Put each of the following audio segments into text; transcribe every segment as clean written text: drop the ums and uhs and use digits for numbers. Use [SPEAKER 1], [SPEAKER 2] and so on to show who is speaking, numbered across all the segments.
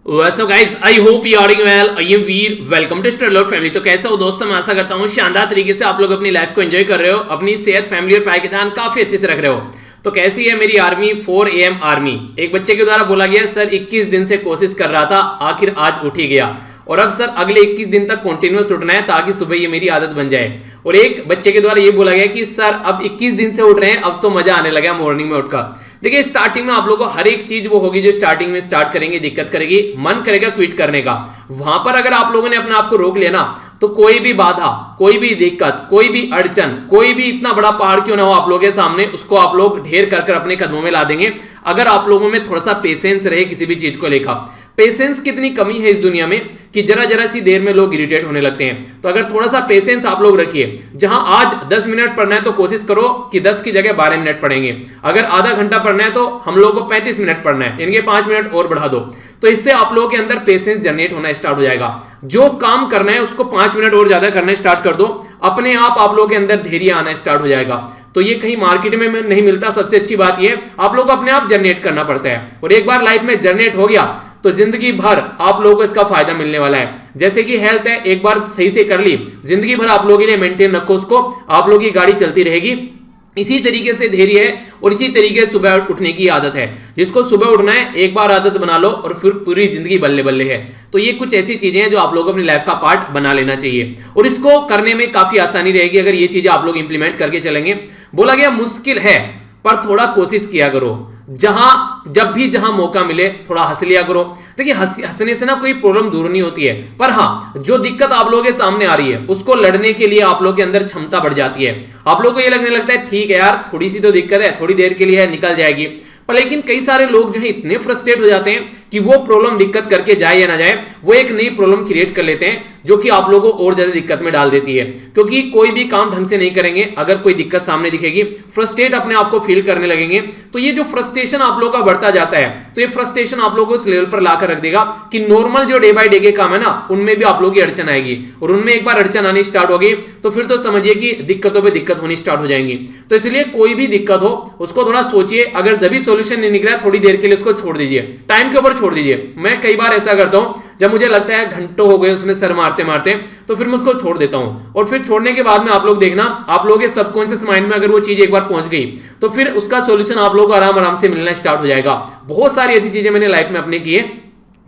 [SPEAKER 1] So guys I hope you are well. I am Veer, welcome to struggler family. तो कैसे हो दोस्तों, मैं आशा करता हूँ शानदार तरीके से आप लोग अपनी लाइफ को एंजॉय कर रहे हो, अपनी सेहत, फैमिली और पढ़ाई का ध्यान काफी अच्छे से रख रहे हो। तो कैसी है मेरी आर्मी 4 AM आर्मी। एक बच्चे के द्वारा बोला गया, सर 21 दिन से कोशिश कर रहा था, आखिर आज उठ ही गया। और अब सर अगले 21 दिन तक कंटिन्यूअस उठना है ताकि सुबह ये मेरी आदत बन जाए। और एक बच्चे के द्वारा ये बोला गया कि सर अब 21 दिन से उठ रहे हैं, अब तो मजा आने लगा मॉर्निंग में उठकर। देखिए स्टार्टिंग में आप लोगों को हर एक चीज वो होगी जो स्टार्टिंग में स्टार्ट करेंगे दिक्कत करेगी, मन करेगा क्विट करने का। वहां पर अगर आप लोगों ने अपने आप को रोक लिया ना, तो कोई भी बाधा, कोई भी दिक्कत, कोई भी अड़चन, कोई भी इतना बड़ा पहाड़ क्यों ना हो आप लोगों के सामने, उसको आप लोग ढेर कर अपने कदमों में ला देंगे अगर आप लोगों में थोड़ा सा पेशेंस रहे किसी भी चीज को लेकर। पेशेंस कितनी कमी है इस दुनिया में कि जरा जरा सी देर में लोग इरिटेट होने लगते हैं। तो अगर थोड़ा सा पेशेंस आप लोग रखिए, जहां आज 10 मिनट पढ़ना है तो कोशिश करो कि 10 की जगह 12 मिनट पढ़ेंगे। अगर आधा घंटा पढ़ना है तो हम लोगों को 35 मिनट पढ़ना है, इनके 5 मिनट और बढ़ा दो। तो इससे आप लोगों के अंदर पेशेंस जनरेट होना स्टार्ट हो जाएगा। जो काम करना है उसको 5 मिनट और ज्यादा करना स्टार्ट कर दो, अपने आप लोगों के अंदर धैर्य आना स्टार्ट हो जाएगा। तो ये कहीं मार्केट में नहीं मिलता। सबसे अच्छी बात ये आप लोग को अपने आप जनरेट करना पड़ता है, और एक बार लाइफ में जनरेट हो गया तो जिंदगी भर आप लोगों को इसका फायदा मिलने वाला है। जैसे कि हेल्थ है, एक बार सही से कर ली, जिंदगी भर आप लोगों के लिए मेंटेन रखो उसको, आप लोगों की गाड़ी चलती रहेगी। इसी तरीके से धैर्य है और इसी तरीके से सुबह उठने की आदत है। जिसको सुबह उठना है एक बार आदत बना लो और फिर पूरी जिंदगी बल्ले बल्ले है। तो ये कुछ ऐसी चीजें हैं जो आप लोगों को अपनी लाइफ का पार्ट बना लेना चाहिए, और इसको करने में काफी आसानी रहेगी अगर ये चीजें आप लोग इंप्लीमेंट करके चलेंगे। बोला गया मुश्किल है पर थोड़ा कोशिश किया करो, जहां मौका मिले थोड़ा हंस लिया करो। देखिए हंसने से ना कोई प्रॉब्लम दूर नहीं होती है, पर हाँ जो दिक्कत आप लोगों के सामने आ रही है उसको लड़ने के लिए आप लोगों के अंदर क्षमता बढ़ जाती है। आप लोगों को ये लगने लगता है ठीक है यार थोड़ी सी तो दिक्कत है, थोड़ी देर के लिए है, निकल जाएगी। पर लेकिन कई सारे लोग जो है इतने फ्रस्ट्रेट हो जाते हैं कि वो प्रॉब्लम दिक्कत करके जाए या ना जाए, वो एक नई प्रॉब्लम क्रिएट कर लेते हैं जो कि आप लोगों को और ज्यादा दिक्कत में डाल देती है। क्योंकि कोई भी काम ढंग से नहीं करेंगे, अगर कोई दिक्कत सामने दिखेगी, फ्रस्ट्रेट अपने आप को फील करने लगेंगे, तो ये जो फ्रस्ट्रेशन आप लोगों का बढ़ता जाता है, तो ये फ्रस्ट्रेशन आप लोगों को उस लेवल पर लाकर रख देगा कि नॉर्मल जो डे बाय डे के काम है ना, उनमें भी आप लोगों की अड़चन आएगी। और उनमें एक बार अड़चन आनी स्टार्ट होगी तो फिर तो समझिए कि दिक्कतों पर दिक्कत होनी स्टार्ट हो जाएंगी। तो इसलिए कोई भी दिक्कत हो उसको थोड़ा सोचिए, अगर तभी सोल्यूशन नहीं निकला थोड़ी देर के लिए उसको छोड़ दीजिए, टाइम के ऊपर छोड़ दीजिए। मैं कई बार ऐसा करता हूं, जब मुझे लगता है घंटों हो गए उसमें सर मारते मारते, तो फिर मैं उसको छोड़ देता हूं। और फिर छोड़ने के बाद में आप लोग देखना, आप लोगों के सबकॉन्शियस माइंड में अगर वो चीज एक बार पहुंच गई तो फिर उसका सॉल्यूशन आप लोगों को आराम आराम से मिलना स्टार्ट हो जाएगा। बहुत सारी ऐसी चीजें मैंने लाइफ में अपने की है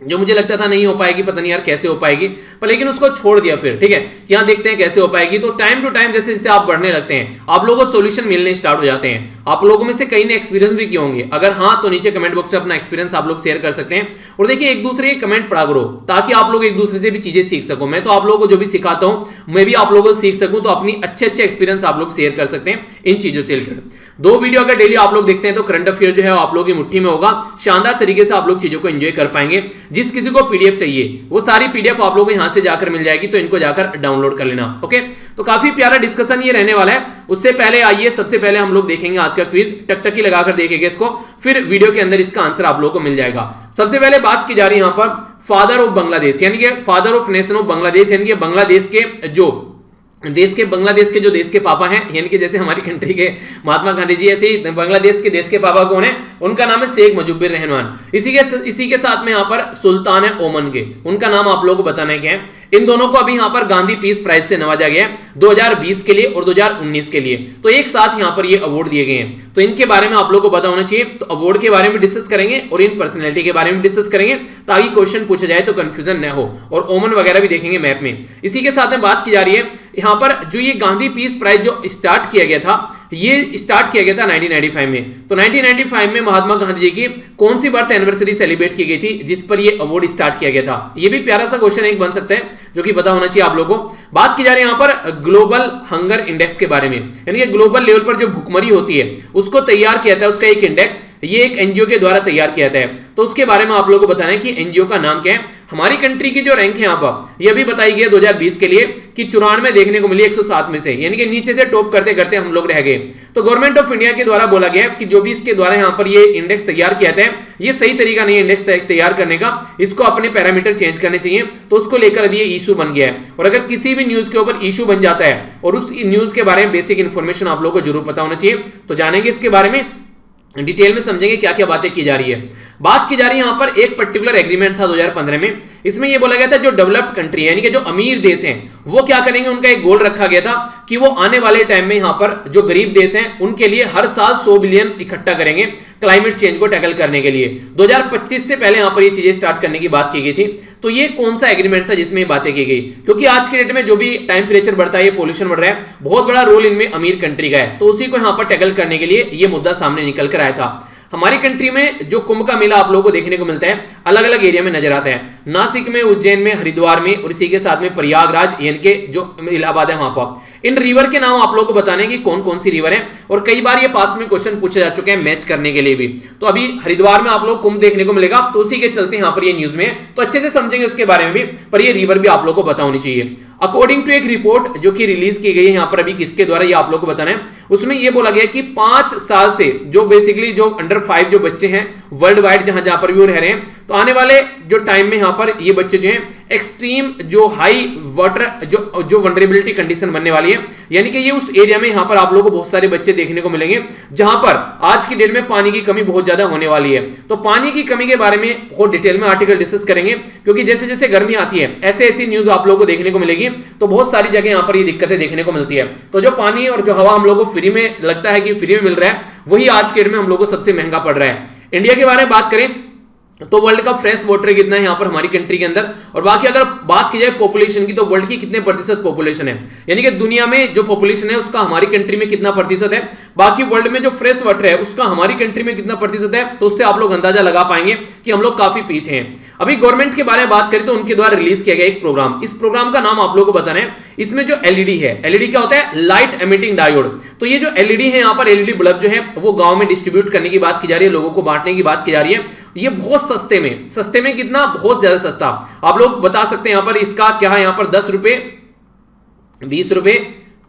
[SPEAKER 1] जो मुझे लगता था नहीं हो पाएगी, पता नहीं यार कैसे हो पाएगी, पर लेकिन उसको छोड़ दिया फिर। ठीक है, यहां देखते हैं कैसे हो पाएगी। तो टाइम टू टाइम जैसे जैसे आप बढ़ने लगते हैं आप लोगों को सॉल्यूशन मिलने स्टार्ट हो जाते हैं। आप लोगों में से कई ने एक्सपीरियंस भी किए होंगे, अगर हाँ तो नीचे कमेंट बॉक्स में अपना एक्सपीरियंस आप लोग शेयर कर सकते हैं। और देखिए एक दूसरे के कमेंट पढ़ा करो ताकि आप लोग एक दूसरे से भी चीजें सीख सको। मैं तो आप लोगों को जो भी सिखाता हूं मैं भी आप लोगों को सीख सकूं, तो अपनी अच्छे अच्छे एक्सपीरियंस आप लोग शेयर कर सकते हैं इन चीजों से रिलेटेड। 2 वीडियो अगर डेली आप लोग देखते हैं तो करंट अफेयर जो है आप लोगों की मुट्ठी में होगा, शानदार तरीके से आप लोग चीजों को एंजॉय कर पाएंगे। जिस किसी को पीडीएफ चाहिए वो सारी पीडीएफ आप लोगों को यहां से जाकर मिल जाएगी, तो इनको जाकर डाउनलोड कर लेना। ओके, तो काफी प्यारा डिस्कशन ये रहने वाला है। उससे पहले आइए सबसे पहले हम लोग देखेंगे आज का क्विज, टकटकी लगाकर देखेंगे इसको, फिर वीडियो के अंदर इसका आंसर आप लोगों को मिल जाएगा। सबसे पहले बात की जा रही है यहां पर फादर ऑफ बांग्लादेश, यानी कि father of nation of Bangladesh, यानी कि बांग्लादेश के जो देश के पापा हैं, यानी कि जैसे हमारी कंट्री के महात्मा गांधी जी, ऐसे ही बांग्लादेश के देश के पापा कौन है, उनका नाम है शेख मुजीबुर रहमान। इसी के साथ में यहाँ पर सुल्तान है ओमन के, उनका नाम आप लोगों को बताना है क्या है। इन दोनों को अभी यहाँ पर गांधी पीस प्राइज से नवाजा गया है 2020 के लिए और 2019 के लिए, तो एक साथ यहाँ पर ये अवार्ड दिए गए हैं। तो इनके बारे में आप लोगों को पता होना चाहिए। तो अवार्ड के बारे में डिस्कस करेंगे और इन पर्सनैलिटी के बारे में डिस्कस करेंगे ताकि क्वेश्चन पूछा जाए तो कंफ्यूजन न हो, और ओमन वगैरह भी देखेंगे मैप में। इसी के साथ में बात की जा रही है यहाँ पर जो ये गांधी पीस प्राइज जो स्टार्ट किया गया था, ये स्टार्ट किया गया था 1995 में। तो 1995 में महात्मा गांधी जी की कौन सी बर्थ एनिवर्सरी सेलिब्रेट की गई थी जिस पर ये अवार्ड स्टार्ट किया गया था। ये भी प्यारा सा क्वेश्चन एक बन सकता है जो कि पता होना चाहिए आप लोगों को। बात की जा रही है यहाँ पर ग्लोबल हंगर इंडेक्स के बारे में, यानी कि ग्लोबल लेवल पर जो भुखमरी होती है उसको तैयार किया था, उसका एक इंडेक्स, ये एक एनजीओ के द्वारा तैयार किया था। तो उसके बारे में आप लोगों को बताना है कि एनजीओ का नाम क्या है। हमारी कंट्री की जो रैंक है यहाँ पर ये भी बताई गई है 2020 के लिए कि 94 देखने को मिली 107 में से, यानी कि नीचे से टॉप करते करते हम लोग रह गए। तो गवर्नमेंट ऑफ इंडिया के द्वारा बोला गया कि जो भी इसके द्वारा यहाँ पर ये इंडेक्स तैयार किया था, ये सही तरीका नहीं है इंडेक्स तैयार करने का, इसको अपने पैरामीटर चेंज करने चाहिए। तो उसको लेकर अभी ये इशू बन गया है, और अगर किसी भी न्यूज के ऊपर इशू बन जाता है और उस न्यूज के बारे में बेसिक इंफॉर्मेशन आप लोगों को जरूर पता होना चाहिए। तो जानेंगे इसके बारे में। डिटेल में समझेंगे क्या क्या बातें की जा रही है। बात की जा रही है यहां पर एक पर्टिकुलर एग्रीमेंट था 2015 में। इसमें यह बोला गया था जो डेवलप्ड कंट्री है यानी कि जो अमीर देश हैं वो क्या करेंगे, उनका एक गोल रखा गया था कि वो आने वाले टाइम में यहां पर जो गरीब देश हैं उनके लिए हर साल 100 बिलियन इकट्ठा करेंगे क्लाइमेट चेंज को टैकल करने के लिए। 2025 से पहले यहां पर ये चीजें स्टार्ट करने की बात की गई थी। तो ये कौन सा एग्रीमेंट था जिसमें बातें की गई, क्योंकि आज के डेट में जो भी टेम्परेचर बढ़ता है, पोल्यूशन बढ़ रहा है, बहुत बड़ा रोल इनमें अमीर कंट्री का है। तो उसी को यहां पर टैकल करने के लिए ये मुद्दा सामने निकल कर आया था। हमारी कंट्री में जो कुंभ का मेला आप लोगों को देखने को मिलता है अलग अलग एरिया में नजर आता है, नासिक में, उज्जैन में, हरिद्वार में और इसी के साथ में प्रयागराज यानी कि जो इलाहाबाद है वहां पर। इन रिवर के नाम आप लोगों को बताने की कौन कौन सी रिवर है, और कई बार ये पास में क्वेश्चन पूछे जा चुके हैं मैच करने के लिए भी। तो अभी हरिद्वार में आप लोग कुंभ देखने को मिलेगा, तो उसी के चलते यहां पर ये न्यूज में, तो अच्छे से समझेंगे उसके बारे में भी, पर ये रिवर भी आप लोग को पता होनी चाहिए। अकॉर्डिंग टू एक रिपोर्ट जो कि रिलीज की गई है यहां पर अभी, किसके द्वारा ये आप लोग को बताना है, उसमें ये बोला गया कि 5 साल से जो बेसिकली जो अंडर 5 जो बच्चे हैं वर्ल्ड वाइड जहां जहां पर भी वो रह रहे हैं, तो आने वाले जो टाइम में यहां पर ये बच्चे जो हैं एक्सट्रीम जो हाई वाटर जो वनरेबिलिटी कंडीशन बनने वाली है, यानी कि ये उस एरिया में यहां पर आप लोगों को बहुत सारे बच्चे देखने को मिलेंगे जहां पर आज की डेट में पानी की कमी बहुत ज्यादा होने वाली है। तो पानी की कमी के बारे में बहुत डिटेल में आर्टिकल डिस्कस करेंगे, क्योंकि जैसे जैसे गर्मी आती है ऐसे ऐसी न्यूज आप लोगों को देखने को मिलेगी। तो बहुत सारी जगह यहां पर ये दिक्कतें देखने को मिलती है। तो जो पानी और जो हवा हम लोगों को फ्री में लगता है कि फ्री में मिल रहा है, वही आज के डेट में हम लोगों को सबसे महंगा पड़ रहा है। इंडिया के बारे में बात करें तो वर्ल्ड का फ्रेश वाटर कितना है यहां पर हमारी कंट्री के अंदर, और बाकी अगर बात की जाए पॉपुलेशन की तो वर्ल्ड की कितने प्रतिशत पॉपुलेशन है, यानी कि दुनिया में जो पॉपुलेशन है उसका हमारी कंट्री में कितना प्रतिशत है, बाकी वर्ल्ड में जो फ्रेश वाटर है उसका हमारी कंट्री में कितना प्रतिशत है, तो उससे आप लोग अंदाजा लगा पाएंगे कि हम लोग काफी पीछे हैं। अभी गवर्नमेंट के बारे में बात करें तो उनके द्वारा रिलीज किया गया एक प्रोग्राम, इस प्रोग्राम का नाम आप लोगों को बताना है। इसमें जो एलईडी है, एलईडी क्या होता है, लाइट एमिटिंग डायोड। तो ये जो एलईडी है यहां पर एलईडी बल्ब जो है वो गांव में डिस्ट्रीब्यूट करने की बात की जा रही है, लोगों को बांटने की बात की जा रही है। ये बहुत सस्ते में कितना, बहुत ज्यादा सस्ता। आप लोग बता सकते हैं यहां पर इसका क्या है, यहां पर 10 रुपए, 20 रुपए,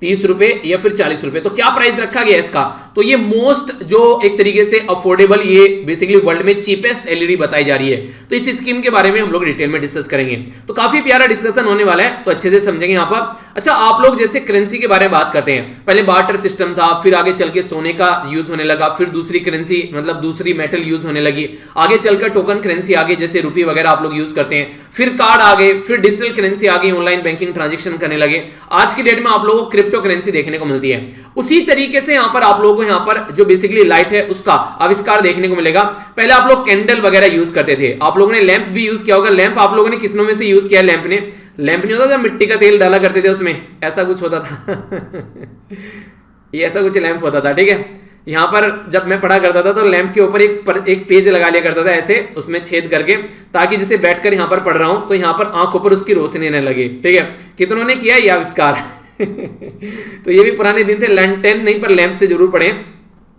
[SPEAKER 1] 30 रुपए या फिर 40 रुपए। तो क्या प्राइस रखा गया इसका, तो ये मोस्ट जो एक तरीके से अफोर्डेबल, ये बेसिकली वर्ल्ड में चीपेस्ट एलईडी बताई जा रही है। तो इस स्कीम के बारे में हम लोग डिटेल में डिस्कस करेंगे। तो काफी प्यारा डिस्कशन होने वाला है, तो अच्छे से समझेंगे यहां पर। अच्छा, आप लोग जैसे करेंसी के बारे में बात करते हैं, पहले बार्टर सिस्टम था, फिर आगे चल के सोने का यूज होने लगा, फिर दूसरी करेंसी मतलब दूसरी मेटल यूज होने लगी, आगे चलकर टोकन करेंसी आ गई जैसे रुपये वगैरह आप लोग यूज करते हैं, फिर कार्ड आ गए, फिर डिजिटल करेंसी आ गई, ऑनलाइन बैंकिंग ट्रांजेक्शन करने लगे। आज की डेट में आप लोगों को क्रिप्टो करेंसी देखने को मिलती है। उसी तरीके से यहां पर आप लोगों को यहां पर जो बेसिकली लाइट है उसका आविष्कार देखने को मिलेगा। पहले आप लोग कैंडल वगैरह यूज करते थे, आप लोगों ने लैंप भी यूज किया होगा। लैंप आप लोगों ने किसनों में से यूज किया? लैंप ने, लैंप नहीं होता था मिट्टी का तेल डाला करते थे उसमें, ऐसा कुछ होता था ये ऐसा कुछ लैंप होता था, ठीक है। यहां पर जब मैं पढ़ा करता था तो लैंप के ऊपर एक पेज लगा लिया करता था ऐसे, उसमें छेद करके, ताकि जैसे बैठकर यहां पर पढ़ रहा हूं तो यहां पर आंखों पर उसकी रोशनी न लगे, ठीक है। कितनों ने किया ये आविष्कार तो ये भी पुराने दिन थे। लैंटेन नहीं पर लैंप से जरूर पढ़े,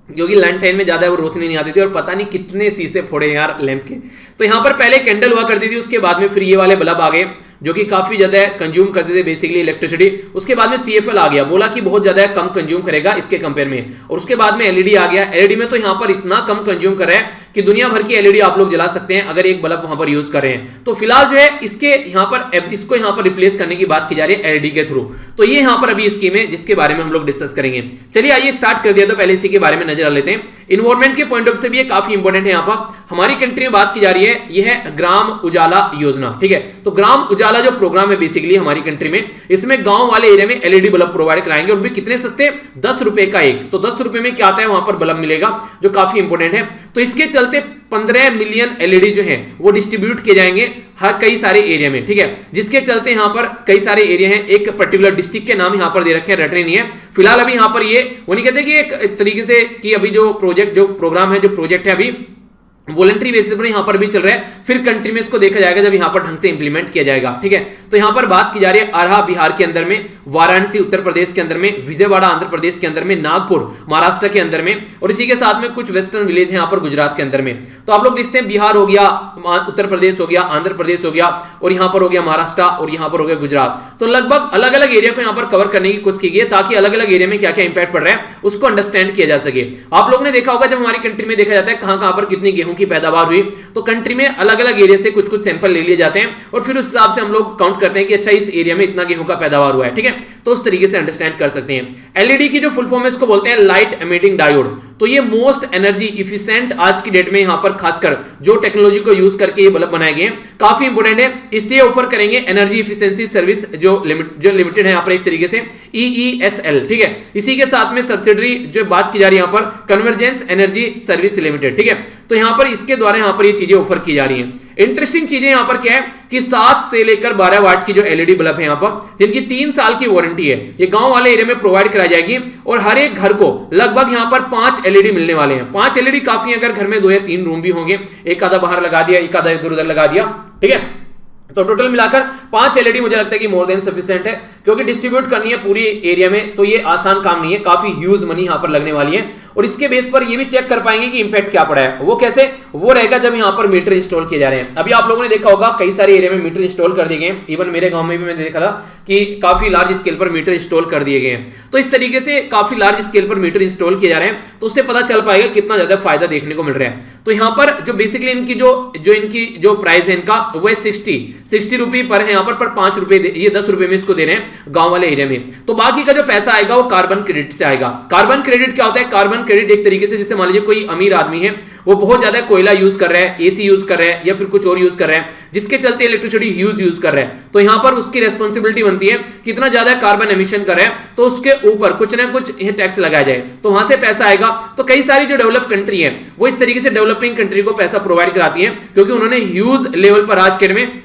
[SPEAKER 1] क्योंकि लैंटेन में ज्यादा वो रोशनी नहीं आती थी और पता नहीं कितने शीशे फोड़े यार लैंप के। तो यहां पर पहले कैंडल हुआ करती थी, उसके बाद में फिर ये वाले बल्ब आ गए जो कि काफी ज्यादा कंज्यूम करते थे बेसिकली इलेक्ट्रिसिटी। उसके बाद में सीएफएल आ गया, बोला कि बहुत ज्यादा कम कंज्यूम करेगा इसके कंपेयर में, और उसके बाद में एलईडी आ गया। एलईडी में तो यहां पर इतना कम कंज्यूम कर रहा है कि दुनिया भर की एलईडी आप लोग जला सकते हैं अगर एक बल्ब वहां पर यूज कर रहे हैं। तो फिलहाल जो है इसको यहां पर रिप्लेस करने की बात की जा रही है एलईडी के थ्रू। तो ये यहां पर अभी स्कीम है जिसके बारे में हम लोग डिस्कस करेंगे। चलिए आइए स्टार्ट कर दिया, तो पहले इसी के बारे में नजर डाल लेते हैं। इन्वायरमेंट के पॉइंट ऑफ से भी ये काफी इंपॉर्टेंट है। यहां पर हमारी कंट्री में बात की जा रही है, यह है ग्राम उजाला योजना, ठीक है। तो ग्राम उजाला जो प्रोग्राम है बेसिकली हमारी कंट्री में, इसमें गांव वाले एरिया में एलईडी बल्ब प्रोवाइड कराएंगे, और भी कितने सस्ते, 10 रुपए का एक। तो 10 रुपए में क्या आता है, वहां पर बल्ब मिलेगा, जो काफी इंपॉर्टेंट है। तो इसके चलते 15 मिलियन एलईडी जो है वो डिस्ट्रीब्यूट किए जाएंगे हर कई सारे एरिया में, ठीक है। जिसके चलते यहां पर कई सारे एरिया हैं, एक पर्टिकुलर डिस्ट्रिक्ट के नाम यहां पर दे रखे हैं, रट रहे नहीं है फिलहाल। अभी यहां पर ये वो नहीं कहते कि एक तरीके से कि अभी जो प्रोग्राम है, जो प्रोजेक्ट है अभी वॉलंटरी बेसिस पर यहां पर भी चल रहा है, फिर कंट्री में इसको देखा जाएगा जब यहां पर ढंग से इंप्लीमेंट किया जाएगा, ठीक है। तो यहां पर बात की जा रही है अरहा बिहार के अंदर में, वाराणसी उत्तर प्रदेश के अंदर में, विजयवाड़ा आंध्र प्रदेश के अंदर में, नागपुर महाराष्ट्र के अंदर में, और इसी के साथ में कुछ वेस्टर्न विलेज है यहां पर गुजरात के अंदर में। तो आप लोग देखते हैं बिहार हो गया, उत्तर प्रदेश हो गया, आंध्र प्रदेश हो गया, और यहां पर हो गया महाराष्ट्र, और यहां पर हो गया गुजरात। तो लगभग अलग अलग एरिया को यहां पर कवर करने की कोशिश की गई है, ताकि अलग अलग एरिया में क्या क्या इंपैक्ट पड़ रहा है उसको अंडरस्टैंड किया जा सके। आप लोगों ने देखा होगा जब हमारी कंट्री में देखा जाता है कहां कहां पर कितनी गेहूं की पैदावार हुई, तो कंट्री में अलग अलग एरिया से कुछ कुछ सैंपल ले लिए जाते हैं, और फिर उस हिसाब से हम लोग काउंट करते हैं कि अच्छा इस एरिया में इतना गेहूं का पैदावार हुआ है, ठीक है। तो उस तरीके से अंडरस्टैंड कर सकते हैं। एलईडी की जो फुल फॉर्म है इसको बोलते हैं लाइट एमिटिंग डायोड। तो ये मोस्ट एनर्जी इफिशिएंट आज की डेट में यहां पर खासकर जो टेक्नोलॉजी को यूज करके ये बल्ब बनाए गए हैं, काफी इंपोर्टेंट है। इससे ऑफर करेंगे एनर्जी इफिशिएंसी सर्विस जो लिमिटेड है यहां पर एक तरीके से EESL, ठीक है। इसी के साथ में सब्सिडरी जो बात की जा रही है यहां पर कन्वर्जेंस एनर्जी सर्विस लिमिटेड, ठीक है। तो यहां पर इसके द्वारा यहां पर ये चीजें ऑफर की जा रही हैं। इंटरेस्टिंग चीजें यहां पर क्या है कि 7 से लेकर 12 वाट की जो LED बल्ब है यहां पर, जिनकी 3 साल की वारंटी है, ये गांव वाले एरिया में प्रोवाइड कराई जाएगी और हर एक घर को लगभग यहां पर 5 LED मिलने वाले हैं। 5 LED काफी, अगर घर में 2 या 3 रूम भी होंगे, एक आधा बाहर लगा दिया, एक आधा इधर उधर लगा दिया, ठीक है। तो टोटल मिलाकर 5 LED मुझे लगता है कि मोर देन सफिशिएंट है, क्योंकि डिस्ट्रीब्यूट करनी है पूरी एरिया में, तो ये आसान काम नहीं है, काफी ह्यूज मनी यहां पर लगने वाली है। और इसके बेस पर ये भी चेक कर पाएंगे कि इंपैक्ट क्या पड़ा है। वो कैसे? वो रहेगा जब यहां पर मीटर इंस्टॉल किए जा रहे हैं। अभी आप लोगों ने देखा होगा कई सारे एरिया में मीटर इंस्टॉल कर दिए गए हैं, इवन मेरे गांव में भी मैंने देखा था कि काफी लार्ज स्केल पर मीटर इंस्टॉल कर दिए गए हैं। तो इस तरीके से काफी लार्ज स्केल पर मीटर इंस्टॉल किए जा रहे हैं, तो उससे पता चल पाएगा कितना ज्यादा फायदा देखने को मिल रहा है। तो यहां पर जो बेसिकली इनकी जो प्राइस है इनका, वो 60 रुपए पर है यहां पर 5 रुपए, ये 10 रुपए में इसको दे रहे हैं गांव वाले एरिया में। तो बाकी का जो पैसा आएगा वो कार्बन क्रेडिट से आएगा। कार्बन क्रेडिट क्या होता है? कार्बन क्रेडिट एक तरीके से, जैसे मान लीजिए कोई अमीर आदमी है, वो बहुत ज्यादा कोयला यूज कर रहा है, एसी यूज कर रहा है या फिर कुछ और यूज कर रहा है, जिसके चलते इलेक्ट्रिसिटी ह्यूज यूज कर रहा है, तो यहां पर उसकी रेस्पॉन्सिबिलिटी बनती है कितना ज्यादा कार्बन एमिशन कर रहा है, तो उसके ऊपर कुछ ना कुछ टैक्स लगाया जाए, तो वहां से पैसा आएगा। तो कई सारी जो डेवलप कंट्री है वो इस तरीके से डेवलपिंग कंट्री को पैसा प्रोवाइड कराती है, क्योंकि उन्होंने ह्यूज लेवल पर आज के डेट में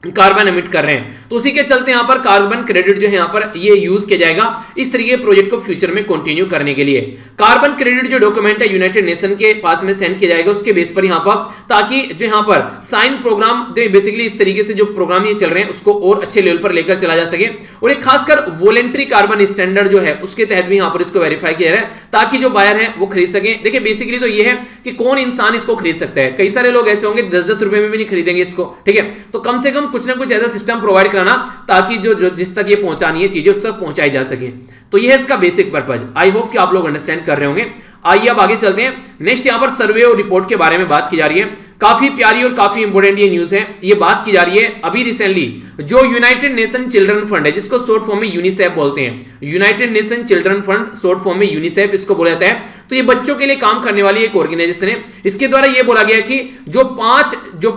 [SPEAKER 1] कार्बन एमिट कर रहे हैं। तो उसी के चलते यहां पर कार्बन क्रेडिट जो है यहां पर ये यूज किया जाएगा इस तरीके के प्रोजेक्ट को फ्यूचर में कंटिन्यू करने के लिए। कार्बन क्रेडिट जो डॉक्यूमेंट है यूनाइटेड नेशन के पास में सेंड किया जाएगा, उसके बेस पर यहां पर, ताकि जो यहां पर साइन प्रोग्राम बेसिकली इस तरीके से जो प्रोग्राम ये चल रहे हैं उसको और अच्छे लेवल पर लेकर चला जा सके। और एक खासकर वॉलेंट्री कार्बन स्टैंडर्ड जो है उसके तहत भी यहां पर इसको वेरीफाई किया जा रहा है, ताकि जो बायर है वो खरीद सके। देखिए बेसिकली तो ये है कि कौन इंसान इसको खरीद सकता है। कई सारे लोग ऐसे होंगे 10-10 रुपए में भी नहीं खरीदेंगे इसको, ठीक है। तो कम से कम कुछ ना कुछ ऐसा सिस्टम प्रोवाइड कराना, ताकि जो जिस तक ये पहुंचानी है चीजें उस तक पहुंचाई जा सके। तो ये है इसका बेसिक पर्पज। आई होप कि आप लोग अंडरस्टैंड कर रहे होंगे। आइए अब आगे चलते हैं। नेक्स्ट यहां पर सर्वे और रिपोर्ट के बारे में बात की जा रही है। काफी प्यारी और काफी इंपोर्टेंट ये न्यूज है। ये बात की जा रही है अभी रिसेंटली जो यूनाइटेड नेशन चिल्ड्रन फंड है, जिसको शॉर्ट फॉर्म में यूनिसेफ बोलते हैं, United nation children fund, short form में यूनिसेफ इसको बोला जाता है। तो ये बच्चों के लिए काम करने वाली एक ऑर्गेनाइजेशन है। इसके द्वारा ये बोला गया कि जो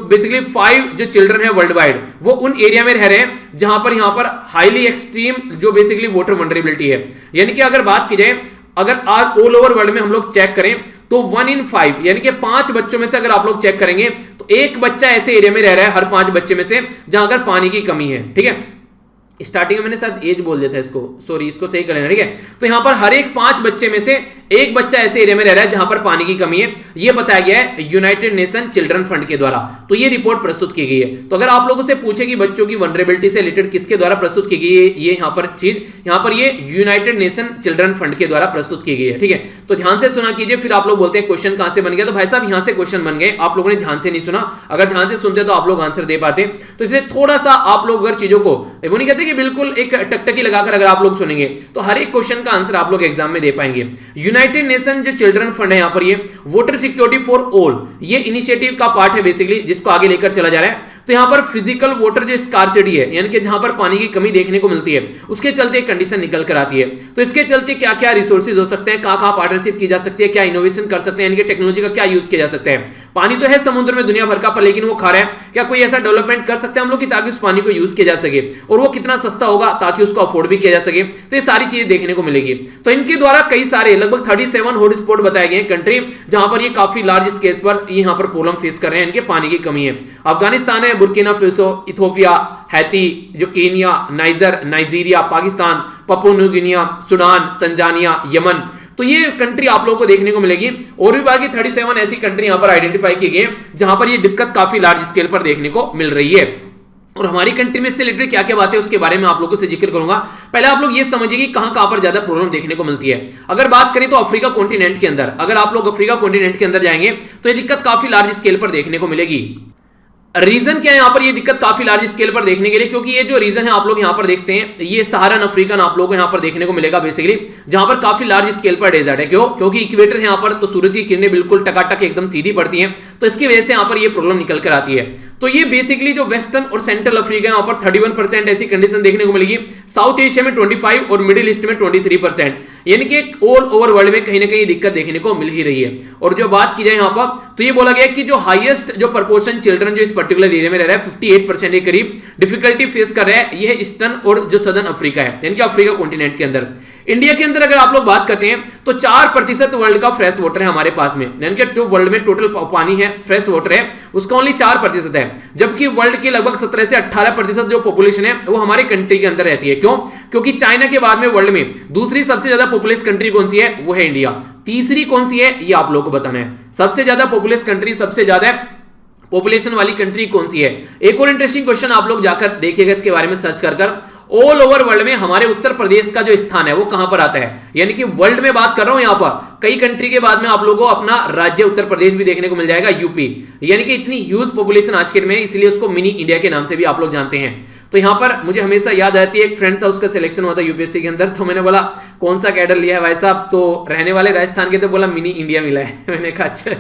[SPEAKER 1] बेसिकली 5 जो चिल्ड्रन है वर्ल्ड वाइड, वो उन एरिया में रह रहे हैं जहां पर यहां पर हाईली एक्सट्रीम जो बेसिकली वाटर वल्नरेबिलिटी है। यानी कि अगर बात की जाए, अगर आज ऑल ओवर वर्ल्ड में हम लोग चेक करें तो 1 in 5 यानी कि 5 बच्चों में से अगर आप लोग चेक करेंगे तो एक बच्चा ऐसे एरिया में रह रहा है, हर 5 बच्चे में से, जहां अगर पानी की कमी है, ठीक है। स्टार्टिंग में मैंने शायद एज बोल दिया था इसको, सॉरी, इसको सही कर लेना, ठीक है। तो यहां पर हर एक 5 बच्चे में से एक बच्चा ऐसे एरिया में रह रहा है जहां पर पानी की कमी है। यह बताया गया है यूनाइटेड नेशन चिल्ड्रन फंड के द्वारा। तो ये रिपोर्ट प्रस्तुत की गई है। तो अगर आप लोगों से पूछे कि बच्चों की वनरेबिलिटी से रिलेटेड किसके द्वारा प्रस्तुत की गई है ये यहां पर चीज, यहां पर ये यूनाइटेड नेशन चिल्ड्रन फंड के द्वारा प्रस्तुत की गई है, ठीक है। तो ध्यान से सुना कीजिए, फिर आप लोग बोलते हैं क्वेश्चन कहां से बन गया। तो भाई साहब यहां से क्वेश्चन बन गए, आप लोगों ने ध्यान से नहीं सुना। अगर ध्यान से सुनते तो आप लोग आंसर दे पाते। तो इसलिए थोड़ा सा आप लोग अगर चीजों को, वो नहीं कहते कि बिल्कुल एक टकटकी लगाकर अगर आप लोग सुनेंगे तो हर एक क्वेश्चन का आंसर आप लोग एग्जाम में दे पाएंगे। यूनाइटेड नेशन जो चिल्ड्रन फंड है यहां पर, ये वाटर सिक्योरिटी फॉर ऑल, ये इनिशिएटिव का पार्ट है बेसिकली, जिसको आगे लेकर चला जा रहा है। तो यहां पर फिजिकल वाटर जो स्कार्सिटी है, यानी कि जहां पर पानी की कमी देखने को मिलती है, उसके चलते एक कंडीशन निकल कर आती है। तो इसके चलते क्या क्या रिसोर्सेज हो सकते हैं, कहां पार्टनरशिप की जा सकती है, क्या इनोवेशन कर सकते हैं, यानी कि टेक्नोलॉजी का क्या यूज किया जा सकता है। पानी तो है समुद्र में दुनिया भर का, पर लेकिन वो खा रहा है, क्या कोई ऐसा डेवलपमेंट कर सकते हैं हम लोग कि ताकि उस पानी को यूज किया जा सके, और वो कितना सस्ता होगा ताकि उसको अफोर्ड भी किया जा सके। तो ये सारी चीजें देखने को मिलेगी। तो इनके द्वारा कई सारे लगभग 37 हॉटस्पॉट बताए गए कंट्री, जहां पर ये काफी लार्ज स्केल पर यहां पर प्रॉब्लम फेस कर रहे हैं, इनके पानी की कमी है। अफगानिस्तान है, बुर्किना फासो, इथियोपिया, हैती, जो Kenya, niger, Nigeria, Pakistan, Papua new Guinea, Sudan, Tanzania, Yemen. तो ये कंट्री आप लोगों को देखने को मिलेगी। और भी बाकी 37 ऐसी कंट्री यहां पर आइडेंटिफाई की गई है जहां पर ये दिक्कत काफी लार्ज स्केल पर देखने को मिल रही है। और हमारी कंट्री में इससे रिलेटेड क्या क्या बातें उसके बारे में आप लोगों से जिक्र करूंगा। पहले आप लोग ये समझिए कि कहां पर ज्यादा प्रॉब्लम देखने को मिलती है। अगर बात करें तो अफ्रीका कॉन्टिनेंट के अंदर, अगर आप लोग अफ्रीका कॉन्टिनेंट के अंदर जाएंगे तो ये दिक्कत काफी लार्ज स्केल पर देखने को मिलेगी। रीजन क्या है यहां पर ये दिक्कत काफी लार्ज स्केल पर देखने के लिए, क्योंकि ये जो रीजन है आप लोग यहां पर देखते हैं, ये सहारन अफ्रीकन आप लोगों को यहां पर देखने को मिलेगा बेसिकली, जहां पर काफी लार्ज स्केल पर डेजर्ट है। क्यों? क्योंकि इक्वेटर है यहां पर, तो सूरज की किरणें बिल्कुल टकाटक एकदम सीधी पड़ती हैं, तो इसकी वजह से यहां पर ये प्रॉब्लम निकल कर आती है। तो ये बेसिकली जो वेस्टर्न और सेंट्रल अफ्रीका है वहां पर 31% ऐसी कंडीशन देखने को मिलेगी साउथ एशिया में 25 और मिडिल ईस्ट में 23%, यानी कि ऑल ओवर वर्ल्ड में कहीं ना कहीं दिक्कत देखने को मिल ही रही है। और जो बात की जाए यहां पर तो ये बोला गया कि जो हाईएस्ट जो प्रपोर्शन चिल्ड्रन जो इस पर्टिकुलर एरिया में रह रहा है 58% के करीब डिफिकल्टी फेस कर रहा है, यह ईस्टर्न और जो सदर्न अफ्रीका है, यानी कि अफ्रीका कॉन्टिनेंट के अंदर। इंडिया के अंदर अगर आप लोग बात करते हैं तो 4% वर्ल्ड का फ्रेश वाटर है हमारे पास में, यानी कि जो वर्ल्ड में टोटल पानी है फ्रेश वाटर है उसका ओनली 4% है, जबकि वर्ल्ड की लगभग 17 से 18% जो पॉपुलेशन है वो हमारे कंट्री के अंदर रहती है। क्यों? क्योंकि चाइना के बाद में वर्ल्ड में दूसरी सबसे ज्यादा पॉपुलेस कंट्री कौन सी है? वो है इंडिया। तीसरी कौन सी है ये आप लोगों को बताना है। सबसे ज्यादा पॉपुलेस कंट्री, सबसे ज्यादा पॉपुलेशन वाली कंट्री कौन सी है? एक और इंटरेस्टिंग क्वेश्चन आप लोग जाकर देखिएगा इसके बारे में सर्च कर ऑल ओवर वर्ल्ड में हमारे उत्तर प्रदेश का जो स्थान है वो कहां पर आता है, यानी कि वर्ल्ड में बात कर रहा हूं यहां पर कई कंट्री के बाद में आप लोगों को अपना राज्य उत्तर प्रदेश भी देखने को मिल जाएगा, यूपी, यानी कि इतनी ह्यूज पॉपुलेशन आज के में, इसलिए उसको मिनी इंडिया के नाम से भी आप लोग जानते हैं। तो यहां पर मुझे हमेशा याद आती है, एक फ्रेंड था उसका सिलेक्शन हुआ था यूपीएससी के अंदर, तो मैंने बोला कौन सा कैडर लिया है भाई साहब, तो रहने वाले राजस्थान के, तो बोला मिनी इंडिया मिला है। मैंने कहा अच्छा।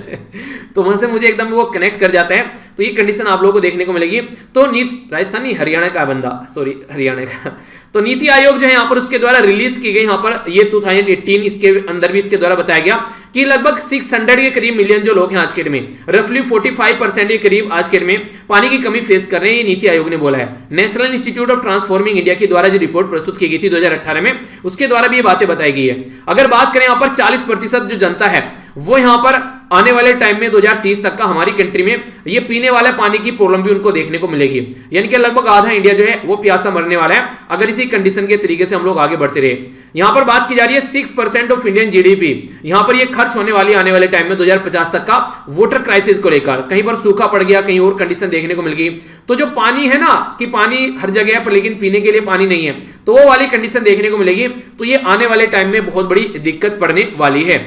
[SPEAKER 1] तो वहां से मुझे एकदम वो कनेक्ट कर जाता है। तो ये कंडीशन आप लोगों को देखने को मिलेगी। तो राजस्थान नहीं, हरियाणा का बंदा, सॉरी हरियाणा का। तो नीति आयोग जो है यहाँ पर उसके द्वारा रिलीज की गई, यहाँ पर ये 2018 इसके अंदर भी इसके द्वारा बताया गया कि लगभग 600 के करीब मिलियन जो लोग हैं आज के डेट में, रफली 45% के करीब आज के डेट में पानी की कमी फेस कर रहे हैं, ये नीति आयोग ने बोला है। National institute of transforming India के द्वारा जो रिपोर्ट प्रस्तुत की गई थी 2018 में, उसके द्वारा भी ये बातें बताई गई है। अगर बात करें यहाँ पर 40% जो जनता है वो यहाँ पर आने वाले टाइम में 2030 तक का हमारी कंट्री में ये पीने वाले पानी की प्रॉब्लम भी उनको देखने को मिलेगी, यानी कि लगभग आधा इंडिया जो है वो प्यासा मरने वाला है अगर इसी कंडीशन के तरीके से हम लोग आगे बढ़ते रहे। यहां पर बात की जा रही है 6% ऑफ इंडियन जीडीपी, यहां पर ये खर्च होने वाली आने वाले टाइम में 2050 तक का वाटर क्राइसिस को लेकर। कहीं पर सूखा पड़ गया, कहीं और कंडीशन देखने को मिल गई, तो जो पानी है ना कि पानी हर जगह है पर लेकिन पीने के लिए पानी नहीं है, तो वो वाली कंडीशन देखने को मिलेगी। तो ये आने वाले टाइम में बहुत बड़ी दिक्कत पड़ने वाली है।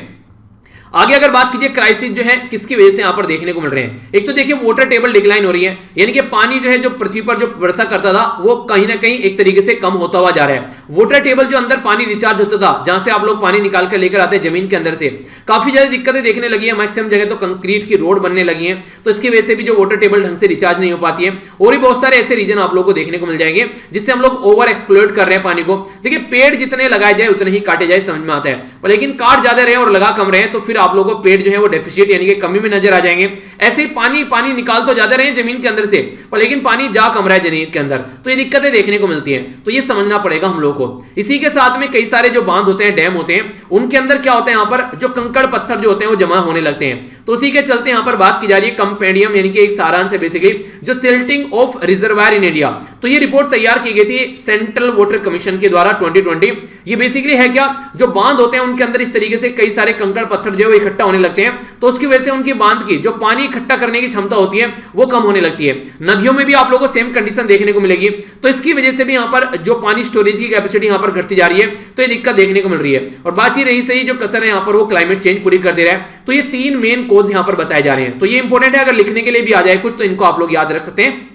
[SPEAKER 1] आगे अगर बात कीजिए क्राइसिस जो है किसकी वजह से यहां पर देखने को मिल रहे हैं, एक तो देखिए वाटर टेबल डिक्लाइन हो रही है, यानी कि पानी जो है जो पृथ्वी पर जो वर्षा करता था वो कहीं ना कहीं एक तरीके से कम होता हुआ जा रहा है। वाटर टेबल जो अंदर पानी रिचार्ज होता था, जहां से आप लोग पानी निकाल कर लेकर आते हैं जमीन के अंदर से, काफी ज्यादा दिक्कतें देखने लगी है। मैक्सिमम जगह तो कंक्रीट की रोड बनने लगी है, तो इसकी वजह से भी जो वाटर टेबल ढंग से रिचार्ज नहीं हो पाती है। और भी बहुत सारे ऐसे रीजन आप लोग को देखने को मिल जाएंगे जिससे हम लोग ओवर एक्सप्लॉइट कर रहे हैं पानी को। देखिए पेड़ जितने लगाए जाए उतने ही काटे जाए, समझ में आता है, लेकिन काट ज्यादा रहे और लगा कम रहे तो फिर आप लोगों को पेड़ जो है वो डेफिशिएट यानी कि कमी में नजर आ जाएंगे। ऐसे ही पानी निकाल तो ज्यादा रहे जमीन के अंदर से, पर लेकिन पानी जा कम रहा है जमीन के अंदर, तो ये दिक्कतें देखने को मिलती हैं। तो ये समझना पड़ेगा हम लोगों को। इसी के साथ में कई सारे जो बांध होते हैं, डैम होते हैं, उनके अंदर क्या होता है, यहाँ पर जो कंकड़ पत्थर जो होते हैं वो जमा होने लगते हैं। तो उसी के चलते यहाँ पर बात की जा रही है कंपेंडियम, यानी कि एक सारांश है बेसिकली, जो silting of reservoir in India. तो ये रिपोर्ट तैयार की गई थी सेंट्रल वाटर कमीशन के द्वारा 2020। ये बेसिकली है क्या, जो बांध होते हैं उनके अंदर इस तरीके से कई सारे कंकड़ पत्थर जो है वो इकट्ठा होने लगते हैं, तो उसकी वजह से उनकी बांध की जो पानी इकट्ठा करने की क्षमता होती है वो कम होने लगती है। नदियों में भी आप लोगों को सेम कंडीशन देखने को मिलेगी, तो इसकी वजह से भी यहाँ पर जो पानी स्टोरेज की कैपेसिटी यहाँ पर घटती जा रही है, तो ये दिक्कत देखने को मिल रही है। और बात ही रही सही जो कसर है यहाँ पर वो क्लाइमेट चेंज पूरी कर दे रहा है। तो ये 3 मेन कोज यहाँ पर बताए जा रहे हैं। तो ये इंपॉर्टेंट है, अगर लिखने के लिए भी आ जाए कुछ तो इनको आप लोग याद रख सकते हैं।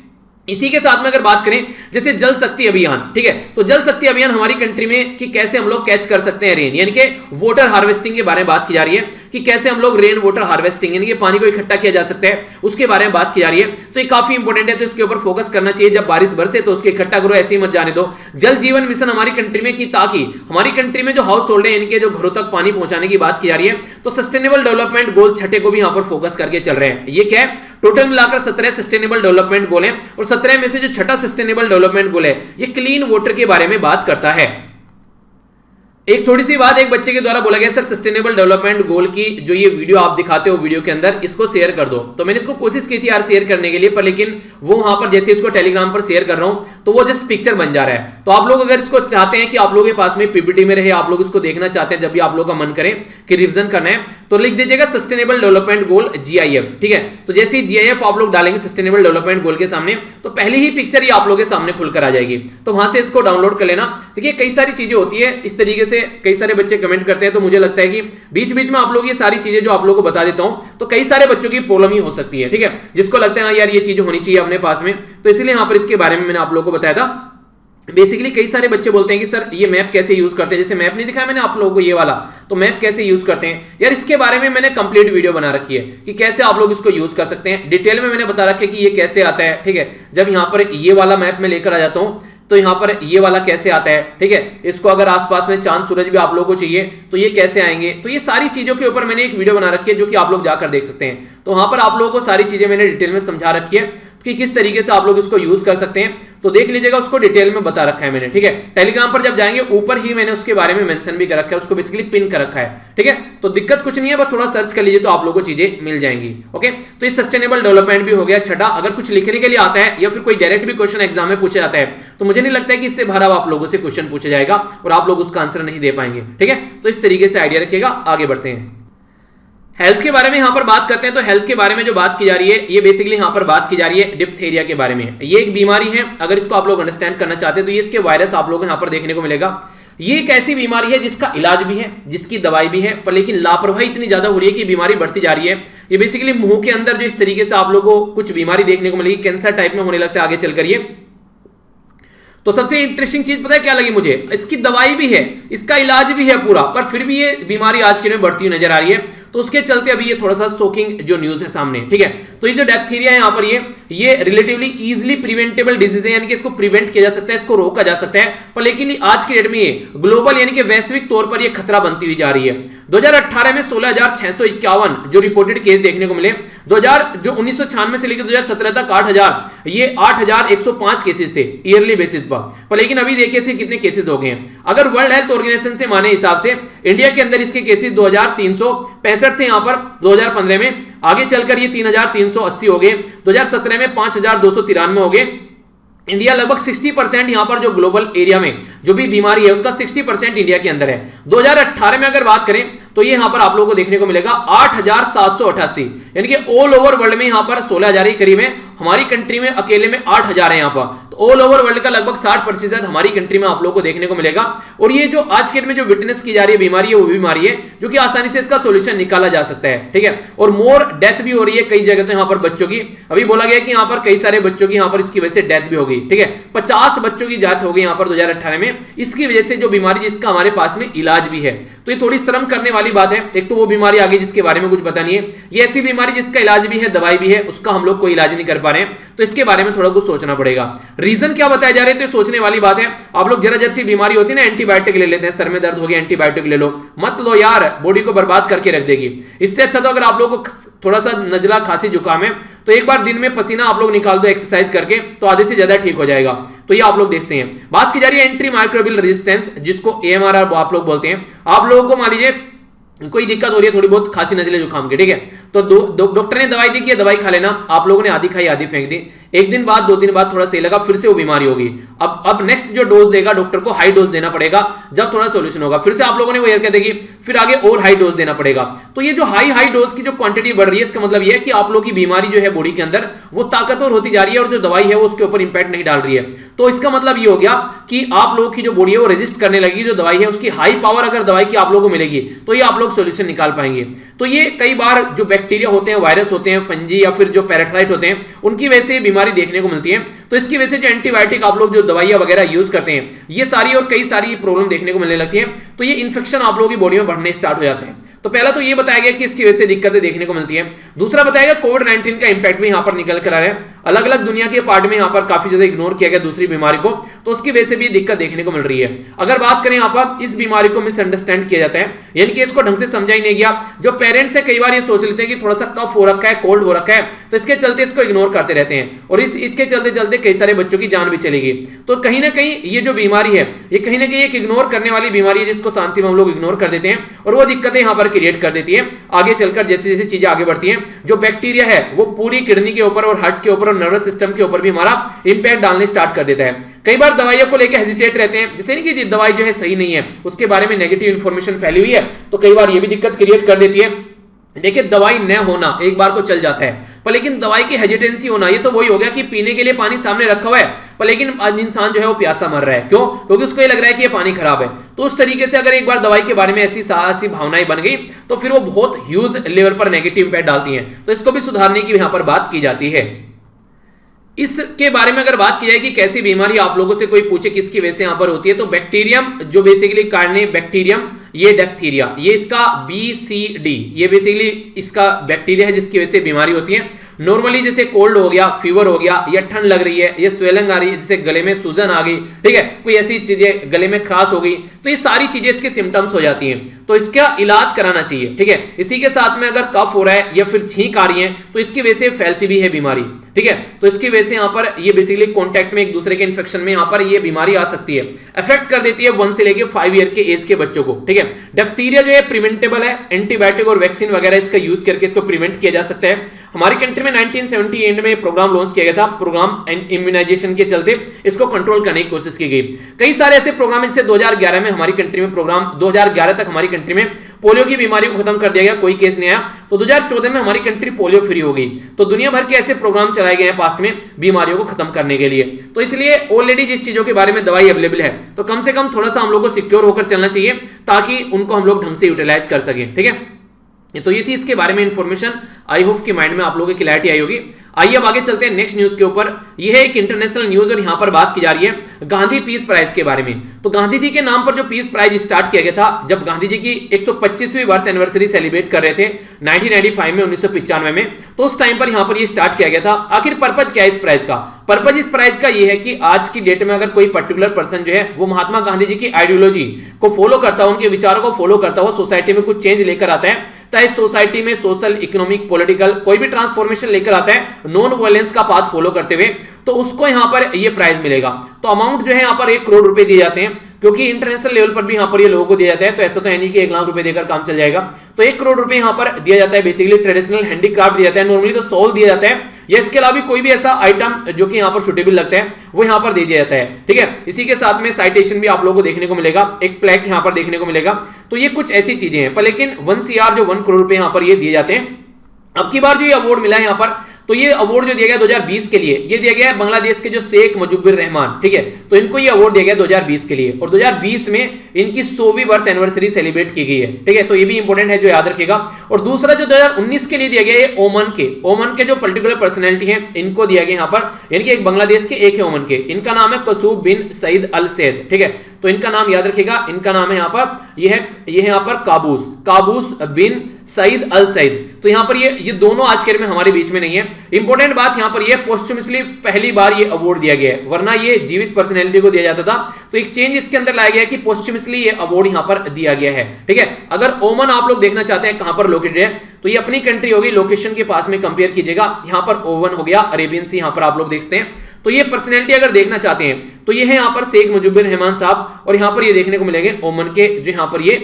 [SPEAKER 1] इसी के साथ में अगर बात करें जैसे जल शक्ति अभियान, ठीक है, तो जल शक्ति अभियान हमारी कंट्री में कि कैसे हम लोग कैच कर सकते हैं रेन, यानी कि वाटर हार्वेस्टिंग के बारे में बात की जा रही है कि कैसे हम लोग रेन वाटर हार्वेस्टिंग यानी कि पानी को इकट्ठा किया जा सकता है, उसके बारे में बात की जा रही है। तो ये काफी इंपॉर्टेंट है, तो इसके ऊपर फोकस करना चाहिए। जब बारिश बरसे तो उसके इकट्ठा करो, ऐसे ही मत जाने दो। जल जीवन मिशन हमारी कंट्री में की, ताकि हमारी कंट्री में जो हाउस होल्ड है इनके जो घरों तक पानी पहुंचाने की बात की जा रही है, तो सस्टेनेबल डेवलपमेंट गोल 6 को भी यहां पर फोकस करके चल रहे हैं। ये क्या है, टोटल मिलाकर 17 सस्टेनेबल डेवलपमेंट गोल हैं, और 17 में से जो 6 सस्टेनेबल डेवलपमेंट गोल है ये क्लीन वाटर के बारे में बात करता है। एक छोटी सी बात एक बच्चे के द्वारा बोला गया, सर सस्टेनेबल डेवलपमेंट गोल की जो ये वीडियो आप दिखाते हो वीडियो के अंदर, इसको शेयर कर दो। तो मैंने इसको कोशिश की थी यार शेयर करने के लिए, पर लेकिन वो वहां पर जैसे इसको टेलीग्राम पर शेयर कर रहा हूं तो वो जस्ट पिक्चर बन जा रहा है। तो आप लोग अगर इसको चाहते हैं कि आप लोगों के पास में पीपीटी में रहे, आप लोग इसको देखना चाहते हैं जब भी आप लोग का मन करे कि रिविजन करना है, तो लिख दीजिएगा सस्टेनेबल डेवलपमेंट गोल GIF, ठीक है। तो जैसे ही GIF आप लोग डालेंगे सस्टेनेबल डेवलपमेंट गोल के सामने, तो पहली ही पिक्चर ही आप लोगों के सामने खुलकर आ जाएगी। तो वहां से इसको डाउनलोड कर लेना। देखिए कई सारी चीजें होती है इस तरीके से, कई सारे बच्चे कमेंट करते हैं, तो मुझे लगता है कि बीच बीच में आप लोग ये सारी चीजें जो आप लोगों को बता देता हूं, तो कई सारे बच्चों की प्रॉब्लम ही हो सकती है, ठीक है, जिसको लगता है हाँ यार ये चीज होनी चाहिए अपने पास में, तो इसलिए यहां पर इसके बारे में मैंने आप लोगों को बताया था। बेसिकली कई सारे बच्चे बोलते हैं कि सर ये मैप कैसे यूज करते हैं, जैसे मैप नहीं दिखाया मैंने आप लोगों को ये वाला, तो मैप कैसे यूज करते हैं यार, इसके बारे में मैंने कंप्लीट वीडियो बना रखी है कि कैसे आप लोग इसको यूज कर सकते हैं। डिटेल में मैंने बता रखा है कि ये कैसे आता है, ठीक है। जब यहां पर ये वाला मैप में लेकर आ जाता हूं तो यहां पर ये वाला कैसे आता है, ठीक है। इसको अगर आसपास में चांद सूरज भी आप लोगों को चाहिए तो ये कैसे आएंगे, तो ये सारी चीजों के ऊपर मैंने एक वीडियो बना रखी है जो कि आप लोग जाकर देख सकते हैं। तो वहां पर आप लोगों को सारी चीजें मैंने डिटेल में समझा रखी है कि किस तरीके से आप लोग इसको यूज कर सकते हैं, तो देख लीजिएगा, उसको डिटेल में बता रखा है मैंने, ठीक है। टेलीग्राम पर जब जाएंगे ऊपर ही मैंने उसके बारे में मेंशन भी कर रखा है, उसको बेसिकली पिन कर रखा है, ठीक है। तो दिक्कत कुछ नहीं है, बस थोड़ा सर्च कर लीजिए तो आप लोगों को चीजें मिल जाएंगी। ओके, तो ये सस्टेनेबल डेवलपमेंट भी हो गया छठा। अगर कुछ लिखने के लिए आता है या फिर कोई डायरेक्ट भी क्वेश्चन एग्जाम में पूछा जाता है तो मुझे नहीं लगता है कि इससे भरा आप लोगों से क्वेश्चन पूछा जाएगा और आप लोग उसका आंसर नहीं दे पाएंगे, ठीक है। तो इस तरीके से आइडिया रखिएगा। आगे बढ़ते हैं, हेल्थ के बारे में यहां पर बात करते हैं। तो हेल्थ के बारे में जो बात की जा रही है, ये बेसिकली यहां पर बात की जा रही है डिप्थेरिया के बारे में। ये एक बीमारी है, अगर इसको आप लोग अंडरस्टैंड करना चाहते हैं तो ये इसके वायरस आप लोगों को यहां पर देखने को मिलेगा। ये एक ऐसी बीमारी है जिसका इलाज भी है, जिसकी दवाई भी है, पर लेकिन लापरवाही इतनी ज्यादा हो रही है कि बीमारी बढ़ती जा रही है। ये बेसिकली मुंह के अंदर जो इस तरीके से आप लोगों को कुछ बीमारी देखने को मिलेगी, कैंसर टाइप में होने लगता है आगे चलकर ये। तो सबसे इंटरेस्टिंग चीज पता है क्या लगी मुझे, इसकी दवाई भी है, इसका इलाज भी है पूरा, पर फिर भी ये बीमारी आज के दिन में बढ़ती हुई नजर आ रही है। तो उसके चलते अभी ये थोड़ा सा शॉकिंग जो न्यूज है सामने, ठीक है। तो ये जो डिप्थीरिया है यहाँ पर ये रिलेटिवली इजीली प्रिवेंटेबल डिजीज है, यानी कि इसको प्रिवेंट किया जा सकता है, इसको रोका जा सकता है, पर लेकिन आज के डेट में ये ग्लोबल यानी कि वैश्विक तौर पर ये खतरा बनती हुई जा रही है। 2018 में 16,651 जो रिपोर्टेड केस देखने को मिले, 1996 से लेकर 2017 तक 8,000, ये 8,105 केसेस थे ईयरली बेसिस पर लेकिन अभी देखिए इसके कितने केसेस हो गए हैं। अगर वर्ल्ड हेल्थ ऑर्गेनाइजेशन से माने हिसाब से इंडिया के अंदर इसके केसेस 2,365 थे यहां पर 2015 में, आगे चलकर ये 3,380 हो गए, 2017 में 5,293 हो गए। इंडिया लगभग 60% यहां पर जो ग्लोबल एरिया में जो भी बीमारी है उसका 60% इंडिया के अंदर है। 2018 में अगर बात करें तो ये यहां पर आप लोगों को देखने को मिलेगा 8,788, यानी कि ऑल ओवर वर्ल्ड में यहां पर 16,000 ही करीब है, हमारी कंट्री में अकेले में 8,000 है यहां पर। तो ऑल ओवर वर्ल्ड का लगभग 60% हमारी कंट्री में आप लोगों को देखने को मिलेगा। और ये जो आज के डेट में जो विटनेस की जा रही है बीमारी है, वो बीमारी है जो कि आसानी से इसका सोल्यूशन निकाला जा सकता है, ठीक है। और मोर डेथ भी हो रही है कई जगह, तो यहां पर बच्चों की अभी बोला गया कि यहां पर कई सारे बच्चों की यहां पर इसकी वजह से डेथ भी हो गई, ठीक है। 50 बच्चों की डेथ हो गई यहां पर 2018 में, इसकी वजह से जो बीमारी जिसका हमारे पास में इलाज भी है। तो ये थोड़ी शर्म करने वाली बात है, एक तो वो बीमारी आ गई जिसके बारे में कुछ पता नहीं है, ये ऐसी बीमारी जिसका इलाज भी है, दवाई भी है, उसका हम लोग कोई इलाज नहीं कर पा रहे हैं। तो इसके बारे में थोड़ा कुछ सोचना पड़ेगा। रीजन क्या बताया जा रहा है, तो सोचने वाली बात है। आप लोग जरा जैसी बीमारी होती है ना, एंटीबायोटिक ले लेते हैं, सर में दर्द हो गया एंटीबायोटिक ले लो, मत लो यार, बॉडी को बर्बाद करके रख देगी। इससे अच्छा तो अगर आप लोग को थोड़ा सा नजला खांसी जुकाम है तो एक बार दिन में पसीना आप लोग निकाल दो एक्सरसाइज करके, तो आधे से ज्यादा ठीक हो जाएगा। तो ये आप लोग देखते हैं। बात की जा रही है एंटी माइक्रोबियल रेजिस्टेंस, जिसको AMR आप लोग बोलते हैं। आप लोगों को मान लीजिए कोई दिक्कत हो रही है थोड़ी बहुत खांसी नजले जुकाम की, ठीक है, तो डॉक्टर ने दवाई दी कि दवाई खा लेना, आप लोगों ने आधी खाई आधी फेंक दी, एक दिन बाद 2 दिन बाद थोड़ा सही लगा, फिर से वो बीमारी होगी। अब नेक्स्ट जो डोज देगा डॉक्टर को हाई डोज देना पड़ेगा, जब थोड़ा सोल्यूशन होगा फिर से आप लोगों ने वो हरकत देगी, फिर आगे और हाई डोज देना पड़ेगा। तो ये जो हाई डोज की जो क्वांटिटी बढ़ रही है, इसका मतलब ये है कि आप लोगों की बीमारी जो है बॉडी के अंदर वो ताकतवर होती जा रही है और जो दवाई है वो उसके ऊपर इंपैक्ट नहीं डाल रही है। तो इसका मतलब ये हो गया कि आप लोगों की जो बॉडी है वो रेजिस्ट करने लगेगी, जो दवाई है उसकी हाई पावर अगर दवाई की आप लोगों को मिलेगी तो ये आप लोग सोल्यूशन निकाल पाएंगे। तो ये कई बार जो बैक्टीरिया होते हैं, वायरस होते हैं, फंजी या फिर जो पैरासाइट होते हैं, उनकी वजह से बीमारी देखने को मिलती है। तो इसकी वजह से जो एंटीबायोटिक आप लोग जो दवाइयां वगैरह यूज करते हैं, ये सारी और कई सारी प्रॉब्लम देखने को मिलने लगती है। तो ये इन्फेक्शन आप लोगों की बॉडी में बढ़ने स्टार्ट हो जाते हैं। तो पहला तो ये बताया गया कि इसकी वजह से दिक्कतें देखने को मिलती है। दूसरा बताया गया कोविड-19 का इंपैक्ट भी यहां पर निकल कर आ रहा है। अलग अलग दुनिया के पार्ट में यहां पर काफी ज्यादा इग्नोर किया गया दूसरी बीमारी को, तो उसकी वजह से भी दिक्कत देखने को मिल रही है। अगर बात करें यहां पर इस बीमारी को मिसअंडरस्टैंड किया जाता है, यानी कि इसको ढंग से समझा ही नहीं गया। जो पेरेंट्स है कई बार ये सोच लेते हैं कि थोड़ा सा कफ हो रखा है, कोल्ड हो रखा है, तो इसके चलते इसको इग्नोर करते रहते हैं और इसके चलते चलते कई सारे बच्चों की जान भी चलेगी। तो कहीं ना कहीं ये जो बीमारी है, ये कहीं ना कहीं एक इग्नोर करने वाली बीमारी है, जिसको शांति में हम लोग इग्नोर कर देते हैं और वो दिक्कतें यहां पर क्रिएट कर देती है। आगे चलकर जैसे जैसे चीजें आगे बढ़ती हैं, जो बैक्टीरिया है वो पूरी किडनी के ऊपर और हार्ट के ऊपर और नर्वस सिस्टम के ऊपर भी हमारा इंपैक्ट डालने स्टार्ट कर देता है। कई बार दवाइयों को लेकर हेजिटेट रहते हैं, जैसे नहीं कि दवाई जो है सही नहीं है, उसके बारे में नेगेटिव इंफॉर्मेशन फैली हुई है, तो कई बार ये भी दिक्कत क्रिएट कर देती है। देखिए दवाई न होना एक बार को चल जाता है, पर लेकिन दवाई की हेजिटेंसी होना, ये तो वही हो गया कि पीने के लिए पानी सामने रखा हुआ है, पर लेकिन इंसान जो है वो प्यासा मर रहा है। क्यों? क्योंकि उसको ये लग रहा है कि ये पानी खराब है। तो उस तरीके से अगर एक बार दवाई के बारे में ऐसी भावनाएं बन गई तो फिर वो बहुत ह्यूज लेवल पर नेगेटिव इंपैक्ट डालती हैं। तो इसको भी सुधारने की यहां पर बात की जाती है। इसके बारे में अगर बात की जाए कि कैसी बीमारी आप लोगों से कोई पूछे किसकी वजह से यहां पर होती है, तो बैक्टीरियम जो बेसिकली कार्ने बैक्टीरियम, ये डिप्थीरिया, ये इसका BCD, ये बेसिकली इसका बैक्टीरिया है जिसकी वजह से बीमारी होती है। नॉर्मली जैसे कोल्ड हो गया, फीवर हो गया, या ठंड लग रही है, या स्वेलिंग आ रही है, जैसे गले में सूजन आ गई, ठीक है, कोई ऐसी चीजें, गले में खराश हो गई, तो ये सारी चीजें इसके सिम्टम्स हो जाती हैं, तो इसका इलाज कराना चाहिए, ठीक है। इसी के साथ में अगर कफ हो रहा है या फिर छींक आ रही है तो इसकी वजह से फैलती भी है बीमारी, ठीक है। तो इसकी वजह से यहाँ पर ये बेसिकली कॉन्टैक्ट में एक दूसरे के इन्फेक्शन में यहाँ पर ये बीमारी आ सकती है, अफेक्ट कर देती है 1 से लेके 5 ईयर के एज के बच्चों को, ठीक है। डिफ्थीरिया जो है प्रिवेंटेबल है, एंटीबायोटिक और वैक्सीन वगैरह इसका यूज करके इसको प्रिवेंट किया जा सकता है। हमारी कंट्री में 1978 में प्रोग्राम लॉन्च किया गया था, प्रोग्राम इम्यूनाइजेशन के चलते इसको कंट्रोल करने की कोशिश की गई। कई सारे ऐसे प्रोग्राम, इससे 2011 में हमारी कंट्री में प्रोग्राम, 2011 तक हमारी कंट्री में पोलियो की बीमारी को खत्म कर दिया गया, कोई केस नहीं आया, तो 2014 में हमारी कंट्री पोलियो फ्री हो गई। तो दुनिया भर के ऐसे प्रोग्राम चलाए गए हैं पास्ट में बीमारियों को खत्म करने के लिए। तो इसलिए ऑलरेडी जिस चीजों के बारे में दवाई अवेलेबल है, तो कम से कम थोड़ा सा हम लोग को सिक्योर होकर चलना चाहिए ताकि उनको हम लोग ढंग से यूटिलाइज कर सकें, ठीक है। तो ये थी इसके बारे में इंफॉर्मेशन, आई होप कि माइंड में आप लोगों की क्लैरिटी आई होगी। आइए अब आगे चलते हैं नेक्स्ट न्यूज के ऊपर। यह है एक इंटरनेशनल न्यूज और यहां पर बात की जा रही है गांधी पीस प्राइज के बारे में। तो गांधी जी के नाम पर जो पीस प्राइज स्टार्ट किया गया था, जब गांधी जी की 125वीं बर्थ एनिवर्सरी सेलिब्रेट कर रहे थे 1995 में, 1995 में, तो उस टाइम पर यहां पर ये स्टार्ट किया गया था। आखिर पर्पज क्या है इस प्राइज का? पर्पज इस प्राइज का ये है कि आज की डेट में अगर कोई पर्टिकुलर पर्सन जो है वो महात्मा गांधी जी की आइडियोलॉजी को फॉलो करता हो, उनके विचारों को फॉलो करता हुआ सोसाइटी में कुछ चेंज लेकर आता है, चाहे सोसाइटी में सोशल, इकोनॉमिक, पॉलिटिकल कोई भी ट्रांसफॉर्मेशन लेकर आता है नॉन वायलेंस का पाथ फॉलो करते हुए, तो उसको यहां पर ये प्राइज मिलेगा। तो अमाउंट जो है यहां पर 1 करोड़ रुपए दिए जाते हैं, क्योंकि इंटरनेशनल लेवल पर भी यहां पर ये लोगों को दिया जाता है। तो ऐसा तो है नहीं कि 1 लाख रुपए देकर काम चल जाएगा। तो 1 करोड़ रुपए यहां पर दिया जाता है। बेसिकली ट्रेडिशनल हैंडीक्राफ्ट दिया जाता है, नॉर्मली तो सॉल दिया जाता है, या इसके अलावा कोई भी ऐसा आइटम जो कि यहां पर सुटेबल लगता है वो यहां पर दे दिया जाता है, ठीक है। इसी के साथ में साइटेशन भी आप लोगों को देखने को मिलेगा, एक प्लेक यहां पर देखने को मिलेगा। तो ये कुछ ऐसी चीजें हैं, पर लेकिन 1 CR जो 1 करोड़ रुपए यहां पर ये दिए जाते हैं। अब की बार जो ये अवार्ड मिला है यहां पर, तो ये अवार्ड जो दिया गया 2020 के लिए, ये दिया गया है बांग्लादेश के जो शेख मुजीबुर रहमान, ठीक है। तो इनको ये अवार्ड दिया गया 2020 के लिए, और 2020 में इनकी 100वीं बर्थ एनिवर्सरी सेलिब्रेट की गई है, ठीक है। तो ये भी इंपॉर्टेंट है, जो याद रखिएगा। और दूसरा जो 2019 के लिए दिया गया है ओमन के जो पर्टिकुलर पर्सनैलिटी है इनको दिया गया यहां पर, यानी कि एक बांग्लादेश के, एक है ओमन के। इनका नाम है कसूब बिन सईद अल सैद, ठीक है। तो इनका नाम याद रखिएगा, इनका नाम है यहां पर, यह है यहां पर काबूस बिन सईद अल सईद। तो यहां पर ये दोनों आज के डेट में हमारे बीच में नहीं है। इंपॉर्टेंट बात यहां पर ये पोस्टुमसली पहली बार ये अवार्ड दिया गया है, वरना ये जीवित पर्सनैलिटी को दिया जाता था। तो एक चेंज इसके अंदर लाया गया कि पोस्टुमसली ये अवार्ड यहां पर दिया गया है, ठीक है। अगर ओमन आप लोग देखना चाहते हैं कहां पर लोकेटेड है, तो ये अपनी कंट्री होगी, लोकेशन के पास में कंपेयर कीजिएगा। यहां पर ओवन हो गया, अरेबियन सी यहां पर आप लोग देखते हैं। तो ये पर्सनैलिटी अगर देखना चाहते हैं तो ये है यहां पर शेख मुजीबुर रहमान साहब, और यहां पर ये देखने को मिलेंगे ओमन के जो यहां पर ये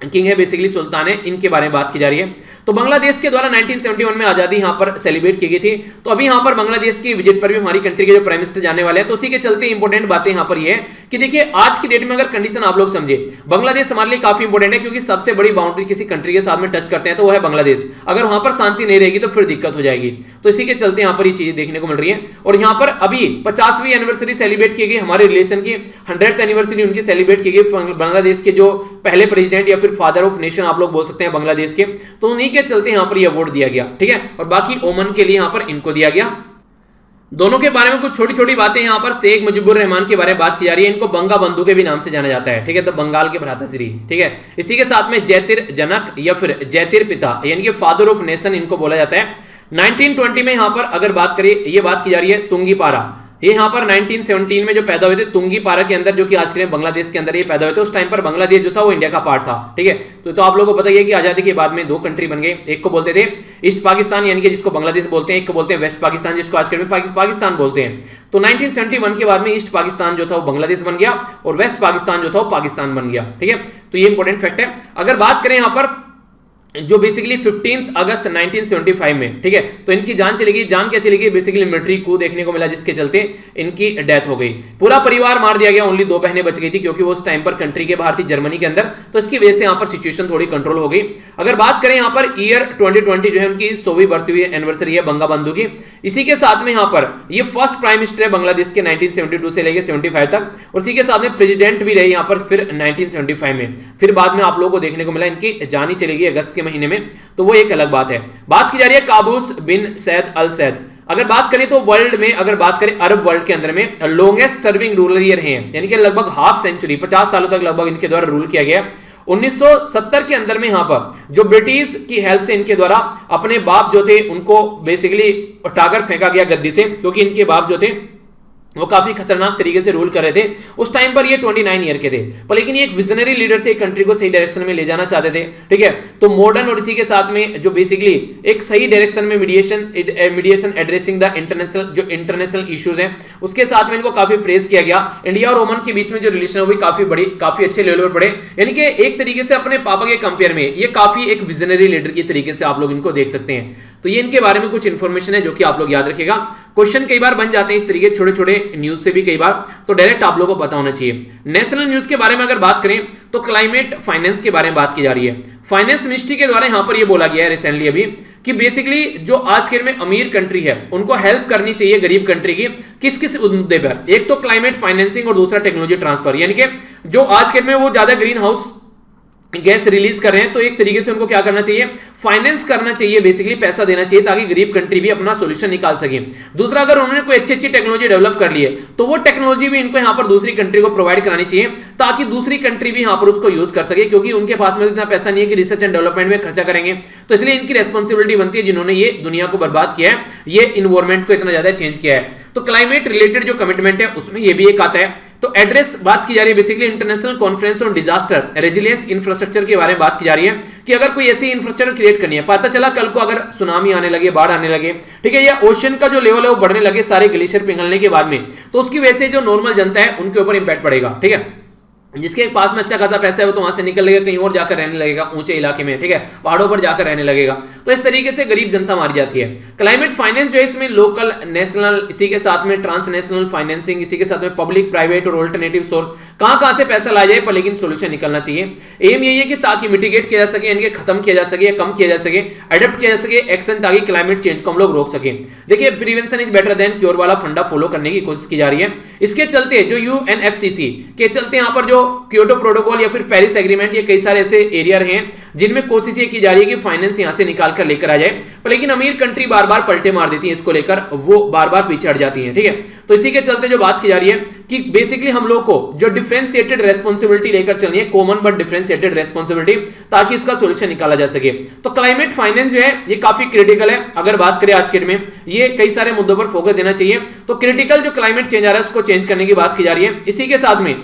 [SPEAKER 1] किंग है, बेसिकली सुल्तान है, इनके बारे में बात की जा रही है। तो बांग्लादेश के द्वारा 1971 में आजादी यहां पर सेलिब्रेट की गई थी। तो अभी यहां पर बांग्लादेश की विजिट पर भी हमारी कंट्री के जो प्राइम मिनिस्टर जाने वाले हैं, तो उसी के चलते इंपॉर्टेंट बातें यहां पर ये है कि देखिए आज की डेट में अगर कंडीशन आप लोग समझे, बांग्लादेश हमारे लिए काफी इंपॉर्टेंट है, क्योंकि सबसे बड़ी बाउंड्री किसी कंट्री के साथ में टच करते हैं तो वो है बांग्लादेश। अगर वहां पर शांति नहीं रहेगी तो फिर दिक्कत हो जाएगी। तो इसी के चलते यहां पर ये चीजें देखने को मिल रही है। और यहां पर अभी 50वीं एनिवर्सरी सेलिब्रेट की गई, हमारे रिलेशन की 100th एनिवर्सरी उनकी सेलिब्रेट की गई। बांग्लादेश के जो पहले प्रेसिडेंट या फिर फादर ऑफ नेशन आप लोग बोल सकते हैं बांग्लादेश के, तो उन्हीं के चलते यहां पर ये अवार्ड दिया गया, ठीक है। और बाकी ओमन के लिए यहां पर इनको दिया गया। दोनों के बारे में कुछ छोटी छोटी बातें यहां पर शेख मुजीबुर रहमान के बारे में बात की जा रही है। इनको बंगा बंधु के भी नाम से जाना जाता है, ठीक है। तो बंगाल के भ्राताश्री, ठीक है। इसी के साथ में जैतिर जनक या फिर जैतिर पिता, यानी कि फादर ऑफ नेशन इनको बोला जाता है। 1920 में यहां पर अगर बात करें, ये बात की जा रही है तुंगी पारा, ये यहां पर 1917 में जो पैदा हुए थे तुंगी पारा के अंदर, जो कि आज के बांग्लादेश के अंदर ये पैदा हुए थे। उस टाइम पर बांग्लादेश जो था वो इंडिया का पार्ट था, ठीक है। तो आप लोगों को पता ही है कि आजादी के बाद में 2 कंट्री बन गए। एक को बोलते थे ईस्ट पाकिस्तान, यानी कि जिसको बांग्लादेश बोलते हैं, एक को बोलते हैं वेस्ट पाकिस्तान, जिसको आज के में पाकिस्तान बोलते हैं। तो 1971 के बाद में ईस्ट पाकिस्तान जो था वो बांग्लादेश बन गया, और वेस्ट पाकिस्तान जो था वो पाकिस्तान बन गया, ठीक है। तो ये इंपॉर्टेंट फैक्ट है। अगर बात करें यहां पर जो बेसिकली 15 अगस्त 1975 में, ठीक है, तो इनकी जान चली गई। जान क्या चली गई? बेसिकली मिलिट्री कू देखने को मिला, जिसके चलते इनकी डेथ हो गई। पूरा परिवार मार दिया गया, ओनली 2 बहनें बच गई थी, क्योंकि वो उस टाइम पर कंट्री के बाहर थी, जर्मनी के अंदर। तो इसकी वजह से यहां पर सिचुएशन थोड़ी कंट्रोल हो गई। अगर बात करें यहां पर ईयर 2020 जो है उनकी 100वीं बर्थ एनिवर्सरी है बंगा बंधु की। इसी के साथ में यहां पर ये फर्स्ट प्राइम मिनिस्टर है बांग्लादेश के 1972 से लेकर 75 तक, और इसी के साथ में प्रेसिडेंट भी रहे यहां पर फिर 1975 में। फिर बाद में आप लोगों को देखने को मिला इनकी जान ही चली गई अगस्त के महीने में, तो वो एक अलग बात है। बात की जा रही है काबूस बिन सैद अल सैद। अगर बात करें तो वर्ल्ड में, अगर बात करें अरब वर्ल्ड के अंदर में लॉन्गेस्ट सर्विंग रूलर ये रहे हैं, यानी कि लगभग हाफ सेंचुरी 50 सालों तक लगभग इनके द्वारा रूल किया गया। 1970 के अंदर में यहां पर जो ब्रिटिश की हेल्प से इनके द्वारा अपने बाप जो थे उनको बेसिकली उठाकर फेंका गया गद्दी से, क्योंकि इनके बाप जो थे वो काफी खतरनाक तरीके से रूल कर रहे थे। उस टाइम पर ये 29 ईयर के थे, पर लेकिन ये एक विजनरी लीडर थे, कंट्री को सही डायरेक्शन में ले जाना चाहते थे। ठीक है, तो मॉडर्न और इसी के साथ में जो बेसिकली एक सही डायरेक्शन में mediation addressing the international issues हैं, उसके साथ में इनको काफी प्रेज किया गया। इंडिया और ओमान के बीच में जो रिलेशन है वो भी काफी अच्छे लेवल पर पड़े, यानी कि एक तरीके से अपने पापा के कंपेयर में ये काफी एक विजनरी लीडर की तरीके से आप लोग इनको देख सकते हैं। तो ये इनके बारे में कुछ इंफॉर्मेशन है जो कि आप लोग याद रखिएगा। क्वेश्चन कई बार बन जाते हैं इस तरीके छोटे छोटे न्यूज से भी कई बार, तो डायरेक्ट आप लोगों को पता होना चाहिए। नेशनल न्यूज के बारे में अगर बात करें तो क्लाइमेट फाइनेंस के बारे में बात की जा रही है। फाइनेंस मिनिस्ट्री के द्वारा यहां पर यह बोला गया है रिसेंटली अभी कि बेसिकली जो आज के में अमीर कंट्री है उनको हेल्प करनी चाहिए गरीब कंट्री की, किस किस मुद्दे पर। एक तो क्लाइमेट फाइनेंसिंग और दूसरा टेक्नोलॉजी ट्रांसफर, यानी कि जो आज के में वो ज्यादा ग्रीन हाउस गैस रिलीज कर रहे हैं, तो एक तरीके से उनको क्या करना चाहिए, फाइनेंस करना चाहिए, बेसिकली पैसा देना चाहिए ताकि गरीब कंट्री भी अपना सॉल्यूशन निकाल सके। दूसरा, अगर उन्होंने कोई अच्छी अच्छी टेक्नोलॉजी डेवलप कर ली है तो वो टेक्नोलॉजी भी इनको यहां पर दूसरी कंट्री को प्रोवाइड करानी चाहिए ताकि दूसरी कंट्री भी यहां पर उसको यूज कर सके, क्योंकि उनके पास में इतना पैसा नहीं है कि रिसर्च एंड डेवलपमेंट में खर्चा करेंगे। तो इसलिए इनकी रेस्पॉन्सिबिलिटी बनती है, जिन्होंने ये दुनिया को बर्बाद किया है, ये इन्वायरमेंट को इतना ज्यादा चेंज किया है। तो क्लाइमेट रिलेटेड जो कमिटमेंट है उसमें ये भी एक आता है। तो एड्रेस बात की जा रही है basically international conference on disaster resilience infrastructure के बारे में बात की जा रही है कि अगर कोई ऐसी इंफ्रास्ट्रक्चर क्रिएट करनी है, पता चला कल को अगर सुनामी आने लगे, बाढ़ आने लगे, ठीक है, या ओशन का जो लेवल है वो बढ़ने लगे सारे ग्लेशियर पिघलने के बाद में, तो उसकी वजह से जो नॉर्मल जनता है उनके ऊपर इंपैक्ट पड़ेगा। ठीक है, जिसके पास में अच्छा खासा पैसा है वो तो वहां से निकल लगेगा, कहीं और जाकर रहने लगेगा ऊंचे इलाके में, ठीक है, पहाड़ों पर जाकर रहने लगेगा। तो इस तरीके से गरीब जनता मारी जाती है। क्लाइमेट फाइनेंस जो है इसमें लोकल, नेशनल, इसी के साथ में ट्रांसनेशनल फाइनेंसिंग, इसी के साथ में पब्लिक, प्राइवेट और ऑल्टरनेटिव सोर्स, कहां से पैसा लाया जाए पर लेकिन सोल्यूशन निकलना चाहिए। एम यही है कि ताकि मिटिगेट किया जा सके, यानी कि खत्म किया जा सके या कम किया जा सके, अडेप्ट किया जा सके एक्शन, ताकि क्लाइमेट चेंज को हम लोग रोक सके। देखिए, prevention is better than cure वाला फंडा फॉलो करने की कोशिश की जा रही है। इसके चलते जो यूएनएफसीसी के चलते यहां पर जो क्योटो प्रोटोकॉल या फिर पेरिस एग्रीमेंट, ये कई सारे ऐसे एरिया हैं जिनमें कोशिश ये की जा रही है कि फाइनेंस यहां से निकाल कर लेकर आ जाए, पर लेकिन अमीर कंट्री बार बार पलटे मार देती है इसको लेकर, वो बार बार पीछे हट जाती है। ठीक है, तो इसी के चलते जो बात की जा रही है कि बेसिकली हम लोग को जो डिफरेंशिएटेड रेस्पॉन्सिबिलिटी लेकर चलनी है, कॉमन बट डिफरेंशिएटेड रेस्पॉन्सिबिलिटी, ताकि इसका सोल्यूशन निकाला जा सके। तो क्लाइमेट फाइनेंस जो है ये काफी क्रिटिकल है। अगर बात करें आज के डेट में, ये कई सारे मुद्दों पर फोकस देना चाहिए। तो क्रिटिकल जो क्लाइमेट चेंज आ रहा है उसको चेंज करने की बात की जा रही है। इसी के साथ में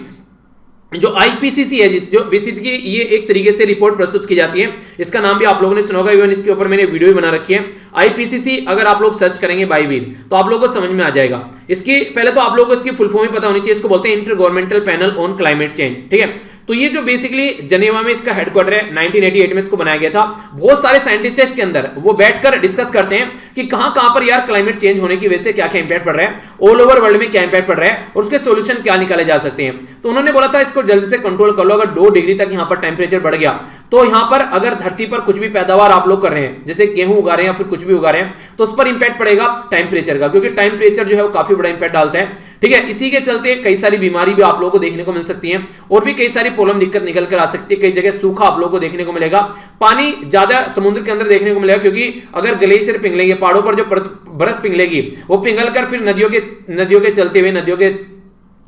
[SPEAKER 1] जो आईपीसीसी है, जो बेसिकली ये एक तरीके से रिपोर्ट प्रस्तुत की जाती है, इसका नाम भी आप लोगों ने सुना होगा, इवन इसके ऊपर मैंने वीडियो भी बना रखी है। आईपीसीसी अगर आप लोग सर्च करेंगे बाय वील तो आप लोगों को समझ में आ जाएगा। इसकी पहले तो आप लोगों को इसकी फुल फॉर्म ही पता होनी चाहिए। इसको बोलते हैं inter governmental panel on climate change. ठीक है, तो ये जो बेसिकली जनेवा में इसका हेडक्वार्टर है, 1988 में इसको बनाया गया था। बहुत सारे साइंटिस्ट इसके अंदर वो बैठकर डिस्कस करते हैं कि कहां पर यार क्लाइमेट चेंज होने की वजह से क्या क्या इंपैक्ट पड़ रहा है, ऑल ओवर वर्ल्ड में क्या इंपैक्ट पड़ रहा है और उसके सॉल्यूशन क्या निकाले जा सकते हैं। तो उन्होंने बोला था इसको जल्दी से कंट्रोल कर लो। अगर 2 डिग्री तक यहां पर टेम्परेचर बढ़ गया तो यहां पर अगर धरती पर कुछ भी पैदावार आप लोग कर रहे हैं, जैसे गेहूं उगा रहे हैं या फिर कुछ भी उगा रहे हैं, तो उस पर इंपैक्ट पड़ेगा टेम्परेचर का, क्योंकि टेम्परेचर जो है वो काफी बड़ा इंपैक्ट डालता है। ठीक है, इसी के चलते कई सारी बीमारी भी आप लोगों को देखने को मिल सकती है और भी कई सारी प्रॉब्लम दिक्कत निकल कर आ सकती है। कई जगह सूखा आप लोगों को देखने को मिलेगा, पानी ज्यादा समुद्र के अंदर देखने को मिलेगा, क्योंकि अगर ग्लेशियर पिघलेंगे, पहाड़ों पर जो बर्फ पिघलेगी वो पिघल कर फिर नदियों के चलते हुए, नदियों के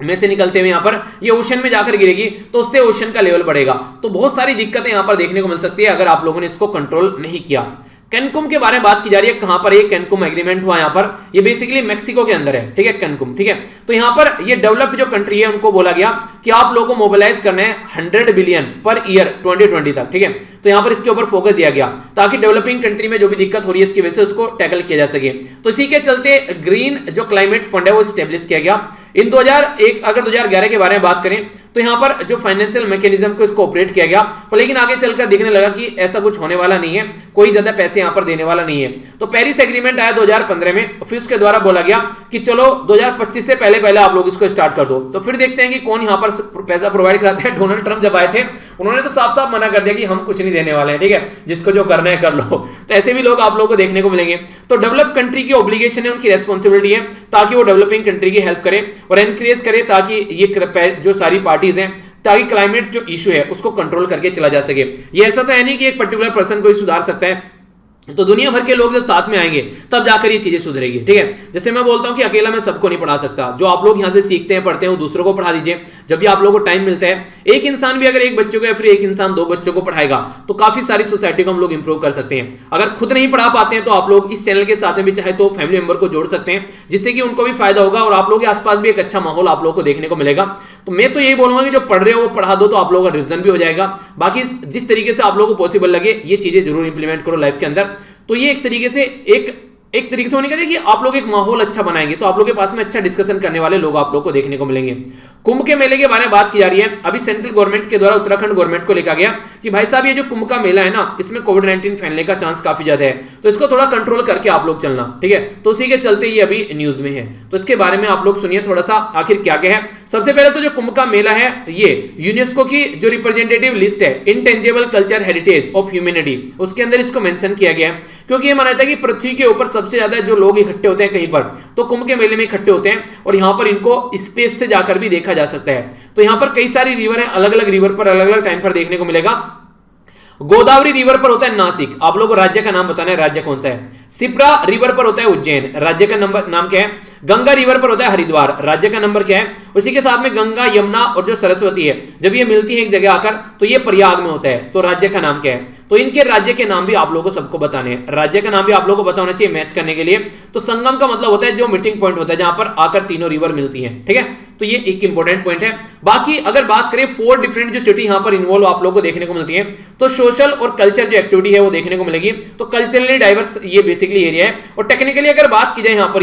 [SPEAKER 1] में से निकलते हुए यहां पर ये ओशन में जाकर गिरेगी, तो उससे ओशन का लेवल बढ़ेगा। तो बहुत सारी दिक्कतें यहां पर देखने को मिल सकती है अगर आप लोगों ने इसको कंट्रोल नहीं किया। कैनकुम के बारे में बात की जा रही है। कहां पर ये कैनकुम एग्रीमेंट हुआ, यहां पर ये बेसिकली मेक्सिको के अंदर है। ठीक है, कैनकुम। ठीक है, तो यहां पर ये डेवलप्ड जो कंट्री है उनको बोला गया कि आप लोगों को मोबिलाइज करना है 100 बिलियन पर ईयर 2020 तक। ठीक है, तो यहां पर इसके ऊपर फोकस दिया गया ताकि डेवलपिंग कंट्री में जो भी दिक्कत हो रही है इसकी वजह से उसको टैकल किया जा सके। तो इसी के चलते ग्रीन जो क्लाइमेट फंड है वो स्टेब्लिश किया गया। इन 2001 अगर 2011 के बारे में बात करें तो यहां पर जो फाइनेंशियल मैकेनिज्म को इसको ऑपरेट किया गया, पर लेकिन आगे चलकर दिखने लगा कि ऐसा कुछ होने वाला नहीं है, कोई ज्यादा पैसे यहां पर देने वाला नहीं है। तो पेरिस एग्रीमेंट आया 2015 में, फिर उसके द्वारा बोला गया कि चलो 2025 से पहले आप लोग इसको स्टार्ट कर दो। तो फिर देखते हैं कि कौन यहां पर पैसा प्रोवाइड कराता है। डोनाल्ड ट्रंप जब आए थे उन्होंने तो साफ साफ मना कर दिया कि हम कुछ नहीं देने वाले हैं। ठीक है, जिसको जो करना है कर लो। तो ऐसे भी लोग आप लोगों को देखने को मिलेंगे। तो डेवलप कंट्री की ऑब्लिगेशन है, उनकी रेस्पॉन्सिबिलिटी है ताकि वो डेवलपिंग कंट्री की हेल्प करे और एनकरेज करे ताकि ये जो सारी पार्टीज हैं, ताकि क्लाइमेट जो इशू है उसको कंट्रोल करके चला जा सके। ये ऐसा तो है नहीं कि एक पर्टिकुलर पर्सन को ही सुधार सकता है, तो दुनिया भर के लोग जब साथ में आएंगे तब जाकर ये चीजें सुधरेगी। ठीक है, जैसे मैं बोलता हूं कि अकेला मैं सबको नहीं पढ़ा सकता, जो आप लोग यहां से सीखते हैं पढ़ते हैं वो दूसरों को पढ़ा दीजिए जब भी आप लोगों को टाइम मिलता है। एक इंसान भी अगर एक बच्चे को या फिर एक इंसान दो बच्चों को पढ़ाएगा तो काफी सारी सोसाइटी को हम लोग इंप्रूव कर सकते हैं। अगर खुद नहीं पढ़ा पाते हैं तो आप लोग इस चैनल के साथ में भी चाहे तो फैमिली मेंबर को जोड़ सकते हैं, जिससे कि उनको भी फायदा होगा और आप लोगों के आसपास भी एक अच्छा माहौल आप लोगों को देखने को मिलेगा। तो मैं तो यही बोलूंगा कि जो पढ़ रहे हो वो पढ़ा दो, तो आप लोगों का रिवीजन भी हो जाएगा। बाकी जिस तरीके से आप लोगों को पॉसिबल लगे ये चीजें जरूर इंप्लीमेंट करो लाइफ के अंदर। तो ये एक तरीके से होने का कि आप लोग एक माहौल अच्छा बनाएंगे तो आप लोग के पास में अच्छा डिस्कशन करने वाले लोग आप लोग को देखने को मिलेंगे। कुंभ के मेले के बारे में बात की जा रही है। अभी सेंट्रल गवर्नमेंट के द्वारा उत्तराखंड गवर्नमेंट को लिखा गया कि भाई साहब ये जो कुंभ का मेला है ना, इसमें कोविड-19 फैलने का चांस काफी ज्यादा है, तो इसको थोड़ा कंट्रोल करके आप लोग चलना। ठीक है, तो उसी के चलते ये अभी न्यूज में है, तो इसके बारे में आप लोग सुनिए थोड़ा सा आखिर क्या क्या है। सबसे पहले तो जो कुंभ का मेला है ये यूनेस्को की जो रिप्रेजेंटेटिव लिस्ट है intangible culture heritage of humanity, उसके अंदर इसको मेंशन किया गया है, क्योंकि ये माना जाता है कि पृथ्वी के ऊपर सबसे ज्यादा जो लोग इकट्ठे होते हैं कहीं पर तो कुंभ के मेले में इकट्ठे होते हैं, और यहां पर इनको स्पेस से जाकर भी देखा जा सकता है। तो यहां पर कई सारी रिवर है, अलग अलग रिवर पर अलग अलग टाइम पर देखने को मिलेगा। गोदावरी रिवर पर होता है नासिक, आप लोगों को राज्य का नाम बताना है, राज्य कौन सा है। सिप्रा रिवर पर होता है उज्जैन, राज्य का नाम क्या है। गंगा रिवर पर होता है हरिद्वार, राज्य का नंबर क्या है। उसी के साथ में गंगा यमुना और जो सरस्वती है जब ये मिलती है एक जगह आकर तो ये प्रयाग में होता है, तो राज्य का नाम क्या है। तो इनके राज्य के नाम भी आप लोगों को सबको बताने हैं, राज्य का नाम भी आप लोगों को पता होना चाहिए मैच करने के लिए। तो संगम का मतलब होता है जो मीटिंग पॉइंट होता है जहां पर आकर तीनों रिवर मिलती हैं। ठीक है, तो ये एक इंपॉर्टेंट पॉइंट है। बाकी अगर बात करें 4 डिफरेंट जो सिटी यहां पर इन्वॉल्व आप लोगों को देखने को मिलती है, तो सोशल और कल्चर जो एक्टिविटी है वो देखने को मिलेगी। तो कल्चरली डाइवर्स ये बेसिकली एरिया है। और टेक्निकली अगर बात की जाए यहां पर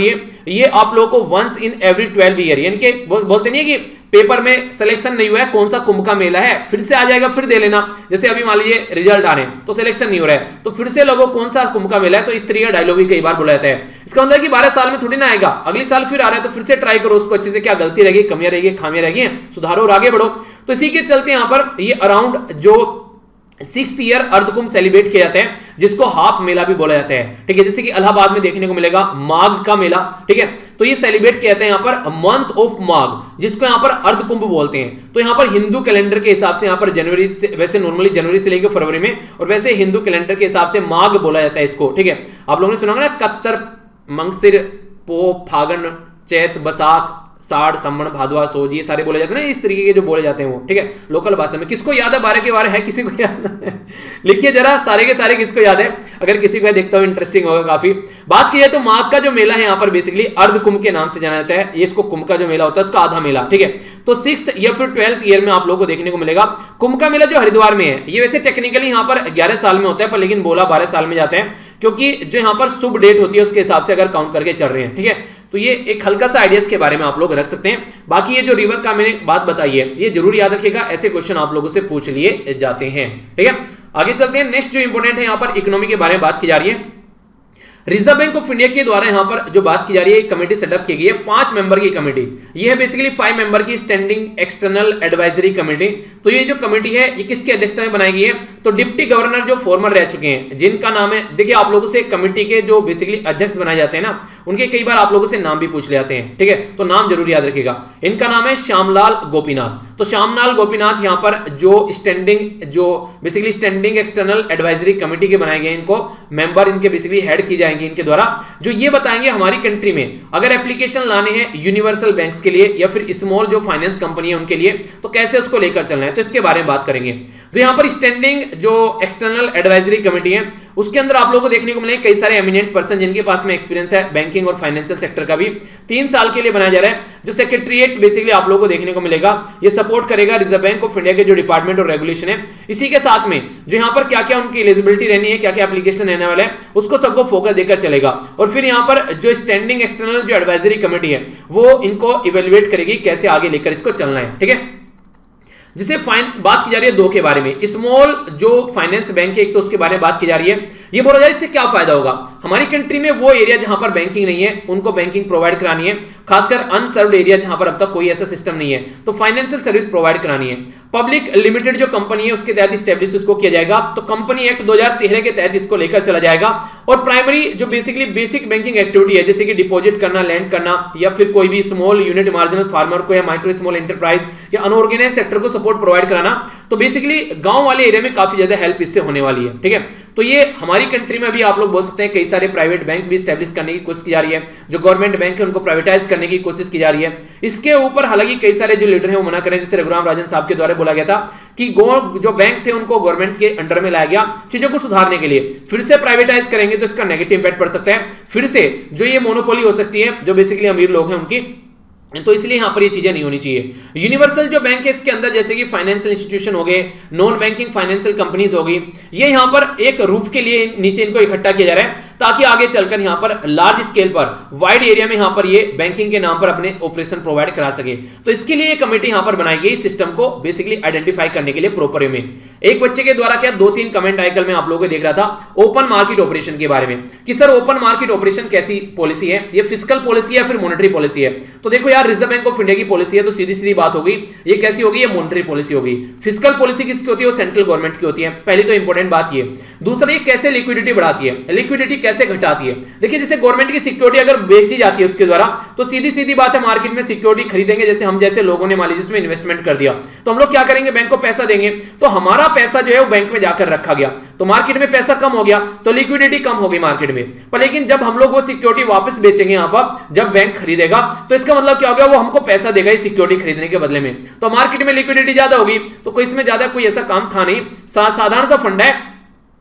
[SPEAKER 1] ये आप लोगों को वंस इन एवरी 12 ईयर, यानी कि बोलते नहीं है कि पेपर में सिलेक्शन नहीं हुआ है कौन सा कुंभ का मेला है, फिर से आ जाएगा फिर दे लेना। जैसे अभी मान लीजिए रिजल्ट आ रहे हैं तो सिलेक्शन नहीं हो रहा है तो फिर से लोगों कौन सा कुंभ का मेला है, तो इस तरीके का डायलॉग भी कई बार बोला जाता है। इसका मतलब कि 12 साल में थोड़ी ना आएगा, अगले साल फिर आ रहा है तो फिर से ट्राई करो उसको अच्छे से, क्या गलती रहेगी, कमियां रहेगी, खामियां रहेगी, सुधारो और आगे बढ़ो। तो इसी के चलते यहां पर ये अराउंड जो 6th ईयर अर्धकुंभ सेलिब्रेट किया जाता है, जिसको हाफ मेला भी बोला जाता है। ठीक है, जैसे कि इलाहाबाद में देखने को मिलेगा माघ का मेला। ठीक है, तो ये सेलिब्रेट किया जाता है यहाँ पर मंथ ऑफ माघ, जिसको यहाँ पर अर्धकुंभ बोलते हैं। तो यहाँ पर हिंदू कैलेंडर के हिसाब से यहाँ पर जनवरी से, वैसे नॉर्मली जनवरी से लेकर फरवरी में, और वैसे हिंदू कैलेंडर के हिसाब से माघ बोला जाता है इसको। ठीक है, आप लोगों ने सुना होगा ना कत्तर मंगसिर पो फागन चैत बसाख साड़ सम्मण भादवा सोज, ये सारे बोले जाते हैं ना, इस तरीके के जो बोले जाते हैं वो। ठीक है, लोकल भाषा में। किसको याद है 12 के 12 है, किसी को याद है लिखिए जरा सारे के सारे किसको याद है, अगर किसी को देखता हूं इंटरेस्टिंग होगा काफी। बात की जाए तो माघ का जो मेला है यहाँ पर बेसिकली अर्ध कुंभ के नाम से जाना जाता है। ये इसको कुंभ का जो मेला होता है उसका आधा मेला। ठीक है, तो 6th या फिर 12th ईयर में आप लोगों को देखने को मिलेगा। कुंभ का मेला जो हरिद्वार में है ये वैसे टेक्निकली यहाँ पर 11 साल में होता है, पर लेकिन बोला 12 साल में जाते हैं, क्योंकि जो यहाँ पर शुभ डेट होती है उसके हिसाब से अगर काउंट करके चल रहे हैं। ठीक है, तो ये एक हल्का सा आइडियाज के बारे में आप लोग रख सकते हैं। बाकी ये जो रिवर का मैंने बात बताई है ये जरूर याद रखिएगा, ऐसे क्वेश्चन आप लोगों से पूछ लिए जाते हैं। ठीक है, आगे चलते हैं। नेक्स्ट जो इंपोर्टेंट है यहाँ पर इकोनॉमी के बारे में बात की जा रही है। रिजर्व बैंक ऑफ इंडिया के द्वारा यहां पर जो बात की जा रही है कमेटी सेटअप की गई है, 5 मेंबर की कमेटी। ये है बेसिकली 5 मेंबर की स्टैंडिंग एक्सटर्नल एडवाइजरी कमेटी। तो ये जो कमेटी है ये किसकी अध्यक्षता में बनाई गई है, तो डिप्टी गवर्नर जो फॉर्मर रह चुके हैं जिनका नाम है, देखिए आप लोगों से कमेटी के जो बेसिकली अध्यक्ष बनाए जाते हैं ना, उनके कई बार आप लोगों से नाम भी पूछ ले जाते हैं। ठीक है, तो नाम जरूर याद रखिएगा। इनका नाम है श्यामलाल गोपीनाथ। तो श्यामलाल गोपीनाथ यहाँ पर जो basically standing external advisory committee के बनाए गए, इनको मेंबर इनके बेसिकली हेड की जाएंगे इनके द्वारा, जो ये बताएंगे हमारी कंट्री में अगर एप्लीकेशन लाने हैं यूनिवर्सल बैंक्स के लिए या फिर स्मॉल जो फाइनेंस कंपनी है उनके लिए, तो कैसे उसको लेकर चलना है, तो इसके बारे में बात करेंगे। तो यहां पर स्टैंडिंग जो एक्सटर्नल एडवाइजरी कमेटी है उसके अंदर आप लोगों को देखने को मिलेंगे कई सारे एमिनेंट पर्सन जिनके पास में एक्सपीरियंस है बैंकिंग और फाइनेंशियल सेक्टर का भी। 3 साल के लिए बनाया जा रहा है। जो सेक्रेटरीट बेसिकली आप लोगों को देखने को मिलेगा, ये सपोर्ट करेगा रिजर्व बैंक ऑफ इंडिया के जो डिपार्टमेंट और रेगुलेशन है। इसी के साथ में जो यहाँ पर क्या क्या उनकी एलिजिबिलिटी रहनी है, क्या क्या एप्लीकेशन रहने वाला है, उसको सबको फोकस देकर चलेगा। और फिर यहाँ पर जो स्टैंडिंग एक्सटर्नल जो एडवाइजरी कमेटी है वो इनको इवेल्युएट करेगी कैसे आगे लेकर इसको चलना है। ठीक है, जिसे बात की जा रही है 2 के बारे में। स्मॉल जो फाइनेंस बैंक है एक, तो उसके बारे में बात की जा रही है। ये बोला जा रहा है इससे क्या फायदा होगा, हमारी कंट्री में वो एरिया जहां पर बैंकिंग नहीं है उनको बैंकिंग प्रोवाइड करानी है। खासकर अनसर्व्ड एरिया जहां पर अब तक कोई ऐसा सिस्टम नहीं है, तो फाइनेंशियल सर्विस प्रोवाइड करानी है। पब्लिक लिमिटेड जो कंपनी है उसके तहत स्टैब्लिश इसको किया जाएगा, तो कंपनी एक्ट 2013 के तहत इसको लेकर चला जाएगा। और प्राइमरी जो बेसिकली बेसिक बैंकिंग एक्टिविटी है, जैसे कि डिपॉजिट करना, लैंड करना, या फिर कोई भी स्मॉल यूनिट मार्जिनल फार्मर को या माइक्रो स्मॉल एंटरप्राइज या अनऑर्गेनाइज सेक्टर को सपोर्ट प्रोवाइड कराना, तो बेसिकली गांव वाले एरिया में काफी ज्यादा हेल्प इससे होने वाली है। ठीक है, तो ये हमारी कंट्री में भी आप लोग बोल सकते हैं कई सारे प्राइवेट बैंक भी स्टैब्लिश करने की कोशिश की जा रही है, जो गवर्नमेंट बैंक है उनको प्राइवेटाइज करने की कोशिश की जा रही है। इसके ऊपर हालांकि कई सारे जो लीडर हैं वो मना करें, जैसे रघुराम राजन साहब के द्वारा बोला गया था कि जो बैंक थे उनको गवर्नमेंट के अंडर में लाया गया चीजों को सुधारने के लिए। फिर से प्राइवेटाइज करेंगे तो इसका नेगेटिव इंपैक्ट पड़ सकता है, फिर से जो ये मोनोपोली हो सकती है जो बेसिकली अमीर लोग हैं उनकी, तो इसलिए यहां पर ये चीजें नहीं होनी चाहिए। यूनिवर्सल जो बैंक है इसके अंदर जैसे कि फाइनेंशियल इंस्टीट्यूशन हो गए, नॉन बैंकिंग फाइनेंशियल कंपनीज होगी, ये यहां पर एक रूफ के लिए नीचे इनको इकट्ठा किया जा रहा है ताकि आगे चलकर यहां पर लार्ज स्केल पर वाइड एरिया में यहां पर ये बैंकिंग के नाम पर अपने ऑपरेशन प्रोवाइड करा सके। तो इसके लिए कमेटी यहां पर बनाई गई सिस्टम को बेसिकली आइडेंटिफाई करने के लिए प्रॉपर वे में। एक बच्चे के द्वारा क्या 2-3 कमेंट आए कल मैं आप लोगों को देख रहा था ओपन मार्केट ऑपरेशन के बारे में कि सर ओपन मार्केट ऑपरेशन कैसी पॉलिसी है, ये फिस्कल पॉलिसी है या फिर मॉनेटरी पॉलिसी है। तो देखो यार, रिजर्व बैंक ऑफ इंडिया की पॉलिसी है तो सीधी सीधी बात होगी ये कैसी होगी, ये मॉनेटरी पॉलिसी होगी। फिस्कल पॉलिसी किसकी होती है, वो सेंट्रल गवर्नमेंट की होती है। पहली तो इंपॉर्टेंट बात ये। दूसरा, ये कैसे लिक्विडिटी बढ़ाती है, लिक्विडिटी कैसे घटाती है। देखिए जैसे गवर्नमेंट की सिक्योरिटी अगर बेची जाती है उसके द्वारा, तो सीधी सीधी बात है मार्केट में सिक्योरिटी खरीदेंगे, जैसे हम जैसे लोगों ने मान लीजिए इसमें इन्वेस्टमेंट कर दिया, तो हम लोग क्या करेंगे, बैंक को पैसा देंगे, तो हमारा पैसा जो है वो बैंक में जाकर रखा गया, तो मार्केट में पैसा कम हो गया, तो लिक्विडिटी कम हो गई मार्केट में। पर लेकिन जब हम लोग वो सिक्योरिटी वापस बेचेंगे यहां पर, जब बैंक खरीदेगा, तो इसका मतलब क्या हो गया, वो हमको पैसा देगा इस सिक्योरिटी खरीदने के बदले में, तो मार्केट में लिक्विडिटी ज्यादा होगी। तो कोई इसमें ज्यादा कोई ऐसा काम था नहीं, साधारण सा फंड है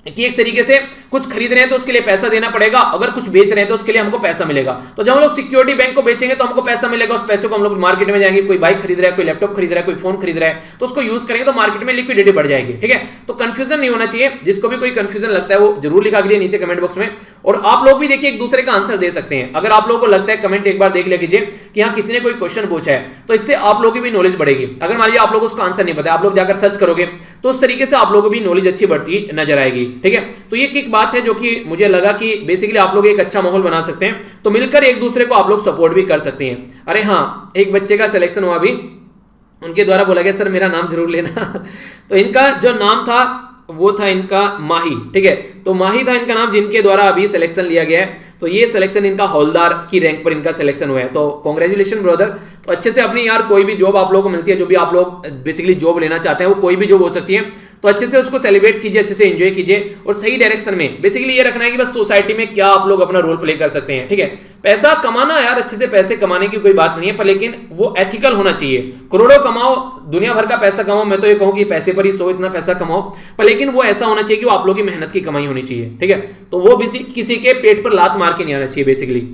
[SPEAKER 1] कि एक तरीके से कुछ खरीद रहे हैं तो उसके लिए पैसा देना पड़ेगा, अगर कुछ बेच रहे हैं तो उसके लिए हमको पैसा मिलेगा। तो जब हम लोग सिक्योरिटी बैंक को बेचेंगे तो हमको पैसा मिलेगा, उस पैसे को हम लोग मार्केट में जाएंगे, कोई बाइक खरीद रहा है, कोई लैपटॉप खरीद रहा है, कोई फोन खरीद रहा है, तो उसको यूज करेंगे तो मार्केट में लिक्विडिटी बढ़ जाएगी। ठीक है, तो कंफ्यूजन नहीं होना चाहिए। जिसको भी कोई कंफ्यूजन लगता है वो जरूर लिखा कीजिए नीचे कमेंट बॉक्स में, और आप लोग भी देखिए एक दूसरे का आंसर दे सकते हैं। अगर आप लोगों को लगता है कमेंट एक बार देख लीजिए कि हाँ किसी ने कोई क्वेश्चन पूछा है, तो इससे आप लोगों की भी नॉलेज बढ़ेगी। अगर मान लीजिए आप लोगों को उसका आंसर नहीं पता, आप लोग जाकर सर्च करोगे तो उस तरीके से आप लोगों को भी नॉलेज अच्छी बढ़ती नजर आएगी। ठीक है, तो ये एक बात है जो कि मुझे लगा कि बेसिकली आप लोग एक अच्छा माहौल बना सकते हैं, तो मिलकर एक दूसरे को आप लोग सपोर्ट भी कर सकते हैं। अरे हाँ, एक बच्चे का सिलेक्शन हुआ अभी, उनके द्वारा बोला गया सर मेरा नाम जरूर लेना तो इनका जो नाम था वो था इनका माही। ठीक है, तो माही था इनका नाम, जिनके द्वारा अभी सिलेक्शन लिया गया है। तो ये सिलेक्शन इनका हौलदार की रैंक पर इनका सिलेक्शन हुआ है, तो कांग्रेचुलेशन ब्रदर। तो अच्छे से अपनी यार कोई भी जॉब आप लोगों को मिलती है, जो भी आप लोग बेसिकली जॉब लेना चाहते हैं वो कोई भी जॉब हो सकती है, तो अच्छे से उसको सेलिब्रेट कीजिए, अच्छे से एंजॉय कीजिए और सही डायरेक्शन में। बेसिकली ये रखना है कि बस सोसाइटी में क्या आप लोग अपना रोल प्ले कर सकते हैं। ठीक है, पैसा कमाना यार अच्छे से पैसे कमाने की कोई बात नहीं है, पर लेकिन वो एथिकल होना चाहिए। करोड़ों कमाओ, दुनिया भर का पैसा कमाओ, मैं तो ये कहूं कि पैसे पर ही सो इतना पैसा कमाओ, पर लेकिन वो ऐसा होना चाहिए कि वो आप लोगों की मेहनत की कमाई होनी चाहिए। ठीक है, तो वो भी किसी के पेट पर लात मार के नहीं आना चाहिए बेसिकली।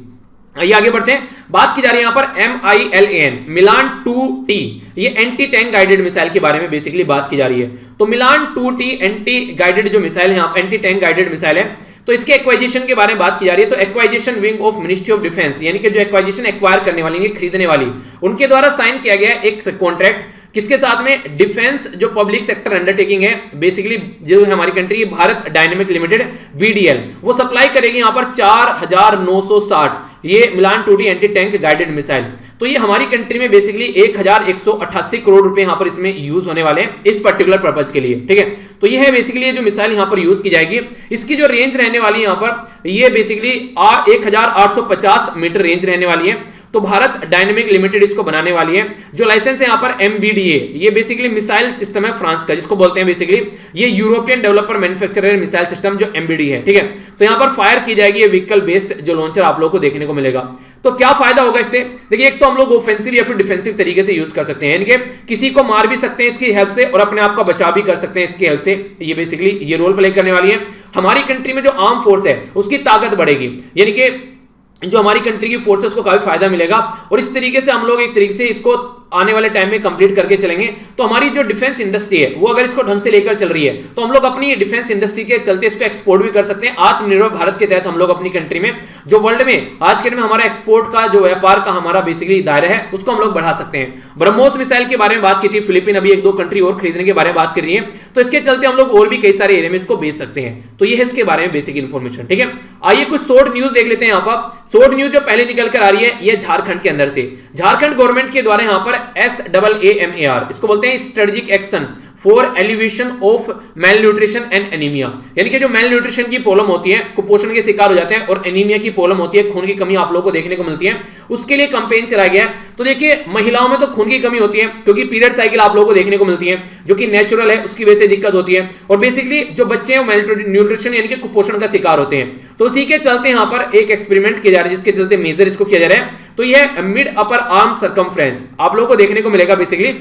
[SPEAKER 1] आइए आगे बढ़ते हैं। बात की जा रही है यहां पर MILAN मिलान 2T, ये एंटी टैंक गाइडेड मिसाइल के बारे में बेसिकली बात की जा रही है। तो मिलान 2T एंटी गाइडेड जो मिसाइल है, एंटी टैंक गाइडेड मिसाइल है, तो इसके एक्वाइजेशन के बारे में बात की जा रही है। तो acquisition wing of ministry of defence, यानी कि जो एक्वाइजेशन एक्वायर करने वाली, खरीदने वाली, उनके द्वारा साइन किया गया एक कॉन्ट्रैक्ट, किसके साथ में, डिफेंस जो पब्लिक सेक्टर अंडरटेकिंग है बेसिकली जो है हमारी country Bharat dynamic limited BDL, वो सप्लाई करेगी यहां पर 4960 ये मिलान 2T anti tank guided missile. तो ये हमारी कंट्री में बेसिकली 1188 करोड़ रुपए यहां पर इसमें यूज होने वाले हैं इस पर्टिकुलर पर्पज के लिए। ठीक है, तो ये है बेसिकली ये जो मिसाइल यहां पर यूज की जाएगी, इसकी जो रेंज रहने वाली है यहां पर, ये बेसिकली 1850 मीटर रेंज रहने वाली है। तो भारत डायनेमिक लिमिटेड इसको बनाने वाली है। जो लाइसेंस है यहां पर MBDA, ये बेसिकली मिसाइल सिस्टम है फ्रांस का, जिसको बोलते हैं बेसिकली ये European developer manufacturer missile system जो MBD है। ठीक है, तो यहां पर फायर की जाएगी ये व्हीकल बेस्ड जो लॉन्चर आप लोगों को देखने को मिलेगा। तो क्या फायदा होगा इससे, देखिए एक तो हम लोग ऑफेंसिव या फिर डिफेंसिव तरीके से यूज कर सकते हैं, यानी कि किसी को मार भी सकते हैं इसकी हेल्प से और अपने आप का बचाव भी कर सकते हैं इसकी हेल्प से। ये बेसिकली ये रोल प्ले करने वाली है। हमारी कंट्री में जो आर्म फोर्स है उसकी ताकत बढ़ेगी, यानी कि जो हमारी कंट्री की फोर्स है उसको काफी फायदा मिलेगा, और इस तरीके से हम लोग एक तरीके से इसको आने वाले टाइम में कंप्लीट करके चलेंगे तो हमारी जो डिफेंस इंडस्ट्री है वो अगर इसको ढंग से लेकर चल रही है तो हम लोग अपनी डिफेंस इंडस्ट्री के चलते इसको एक्सपोर्ट भी कर सकते हैं। आत्मनिर्भर भारत के तहत हम लोग अपनी कंट्री में जो वर्ल्ड में आज के दिन में हमारा एक्सपोर्ट का जो व्यापार का हमारा बेसिकली दायरा है उसको हम लोग बढ़ा सकते हैं। ब्रह्मोस मिसाइल के बारे में बात की थी, फिलीपीन अभी एक दो कंट्री और खरीदने के बारे में बात कर रही है, तो इसके चलते हम लोग और भी कई सारे एरिया में इसको बेच सकते हैं। तो ये है इसके बारे में बेसिक इंफॉर्मेशन। ठीक है, आइए कुछ शॉर्ट न्यूज देख लेते हैं। यहाँ पर शॉर्ट न्यूज जो पहले निकल कर आ रही है ये झारखंड के अंदर से, झारखंड गवर्नमेंट के द्वारा यहाँ पर SAAMAR इसको बोलते हैं strategic action for elevation of male nutrition and anaemia, यानी कि जो मेल न्यूट्रिशन की प्रॉब्लम होती है, कुपोषण के शिकार हो जाते हैं और एनीमिया की प्रॉब्लम होती है, खून की कमी आप लोगों को देखने को मिलती है, उसके लिए कैंपेन चलाया गया है। तो देखिए महिलाओं में तो खून की कमी होती है क्योंकि पीरियड साइकिल आप लोगों को देखने को मिलती है जो कि नेचुरल है, उसकी वजह से दिक्कत होती है, और बेसिकली जो बच्चे हैं मेल न्यूट्रिशन यानी कि कुपोषण का शिकार होते हैं। तो उसी के चलते यहाँ पर एक एक्सपेरिमेंट किया जा रहा है जिसके चलते मेजर इसको किया जा रहा है। तो यह मिड अपर आर्म सर्कमफ्रेंस आप लोगों को देखने को मिलेगा। बेसिकली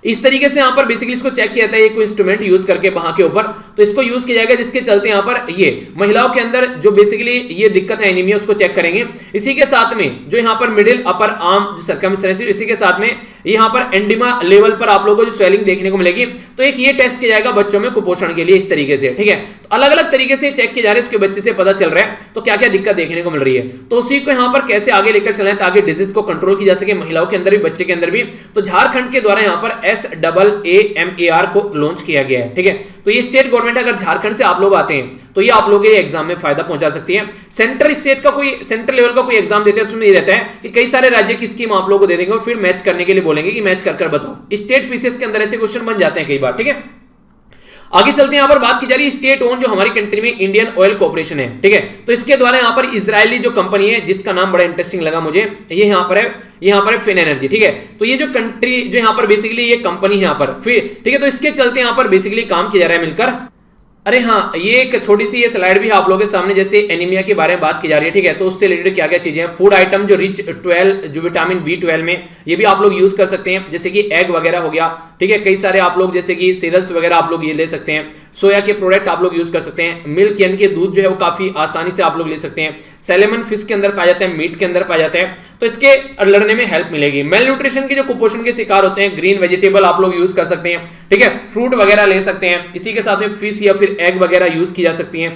[SPEAKER 1] इस तरीके से यहां पर बेसिकली इसको चेक किया जाता है, कोई इंस्ट्रूमेंट यूज करके वहां के ऊपर, तो इसको यूज किया जाएगा जिसके चलते यहां पर ये महिलाओं के अंदर जो बेसिकली ये दिक्कत है एनीमिया उसको चेक करेंगे। इसी के साथ में जो यहां पर मिडिल अपर आर्म जो सर्कमफ्रेंस, इसी के साथ में यहां पर एंडिमा लेवल पर आप लोगों को जो स्वेलिंग देखने को मिलेगी, तो एक ये टेस्ट किया जाएगा बच्चों में कुपोषण के लिए इस तरीके से। ठीक है, तो अलग अलग तरीके से चेक किए जा रहे हैं, उसके बच्चे से पता चल रहा है तो क्या क्या दिक्कत देखने को मिल रही है, तो उसी को यहां पर कैसे आगे लेकर चलें ताकि डिजीज को कंट्रोल की जा सके महिलाओं के अंदर भी बच्चे के अंदर भी। तो झारखंड के द्वारा यहां पर SAAMAR को लॉन्च किया गया है। ठीक है, तो ये स्टेट गवर्नमेंट अगर झारखंड से आप लोग आते हैं तो ये आप लोगों के एग्जाम में फायदा पहुंचा सकती है। सेंटर स्टेट का कोई सेंट्रल लेवल का कोई एग्जाम देते हैं तो उसमें ये रहता है कि कई सारे राज्य की स्कीम आप लोगों को दे देंगे और फिर मैच करने के लिए बोलेंगे कि मैच कर बताओ। स्टेट पीसीएस के अंदर ऐसे क्वेश्चन बन जाते हैं कई बार। ठीक है, आगे चलते हैं। यहां पर बात की जा रही है स्टेट ओन जो हमारी कंट्री में इंडियन ऑयल कॉर्पोरेशन है। ठीक है, तो इसके द्वारा यहां पर इजरायली जो कंपनी है जिसका नाम बड़ा इंटरेस्टिंग लगा मुझे, ये यहां पर है फिन एनर्जी। ठीक है, तो ये जो कंट्री जो यहां पर बेसिकली ये कंपनी है यहां पर फिर, ठीक है, तो इसके चलते यहां पर बेसिकली काम किया जा रहा है मिलकर। अरे हाँ, ये एक छोटी सी ये स्लाइड भी है आप लोगों के सामने, जैसे एनीमिया के बारे में बात की जा रही है। ठीक है, तो उससे रिलेटेड क्या क्या चीजें हैं, फूड आइटम जो रिच 12 जो विटामिन B12 में, ये भी आप लोग यूज कर सकते हैं, जैसे कि एग वगैरह हो गया। ठीक है, कई सारे आप लोग जैसे कि सीरियल्स वगैरह आप लोग ये ले सकते हैं, सोया के प्रोडक्ट आप लोग यूज कर सकते हैं, मिल्क यानी कि दूध जो है वो काफी आसानी से आप लोग ले सकते हैं, सैलेमन फिश के अंदर पाया जाता है, मीट के अंदर पाया जाता है, तो इसके लड़ने में हेल्प मिलेगी। मेल न्यूट्रिशन के जो कुपोषण के शिकार होते हैं, ग्रीन वेजिटेबल आप लोग यूज कर सकते हैं। ठीक है, फ्रूट वगैरह ले सकते हैं, इसी के साथ में फिश या फिर एग वगैरह यूज की जा सकती हैं,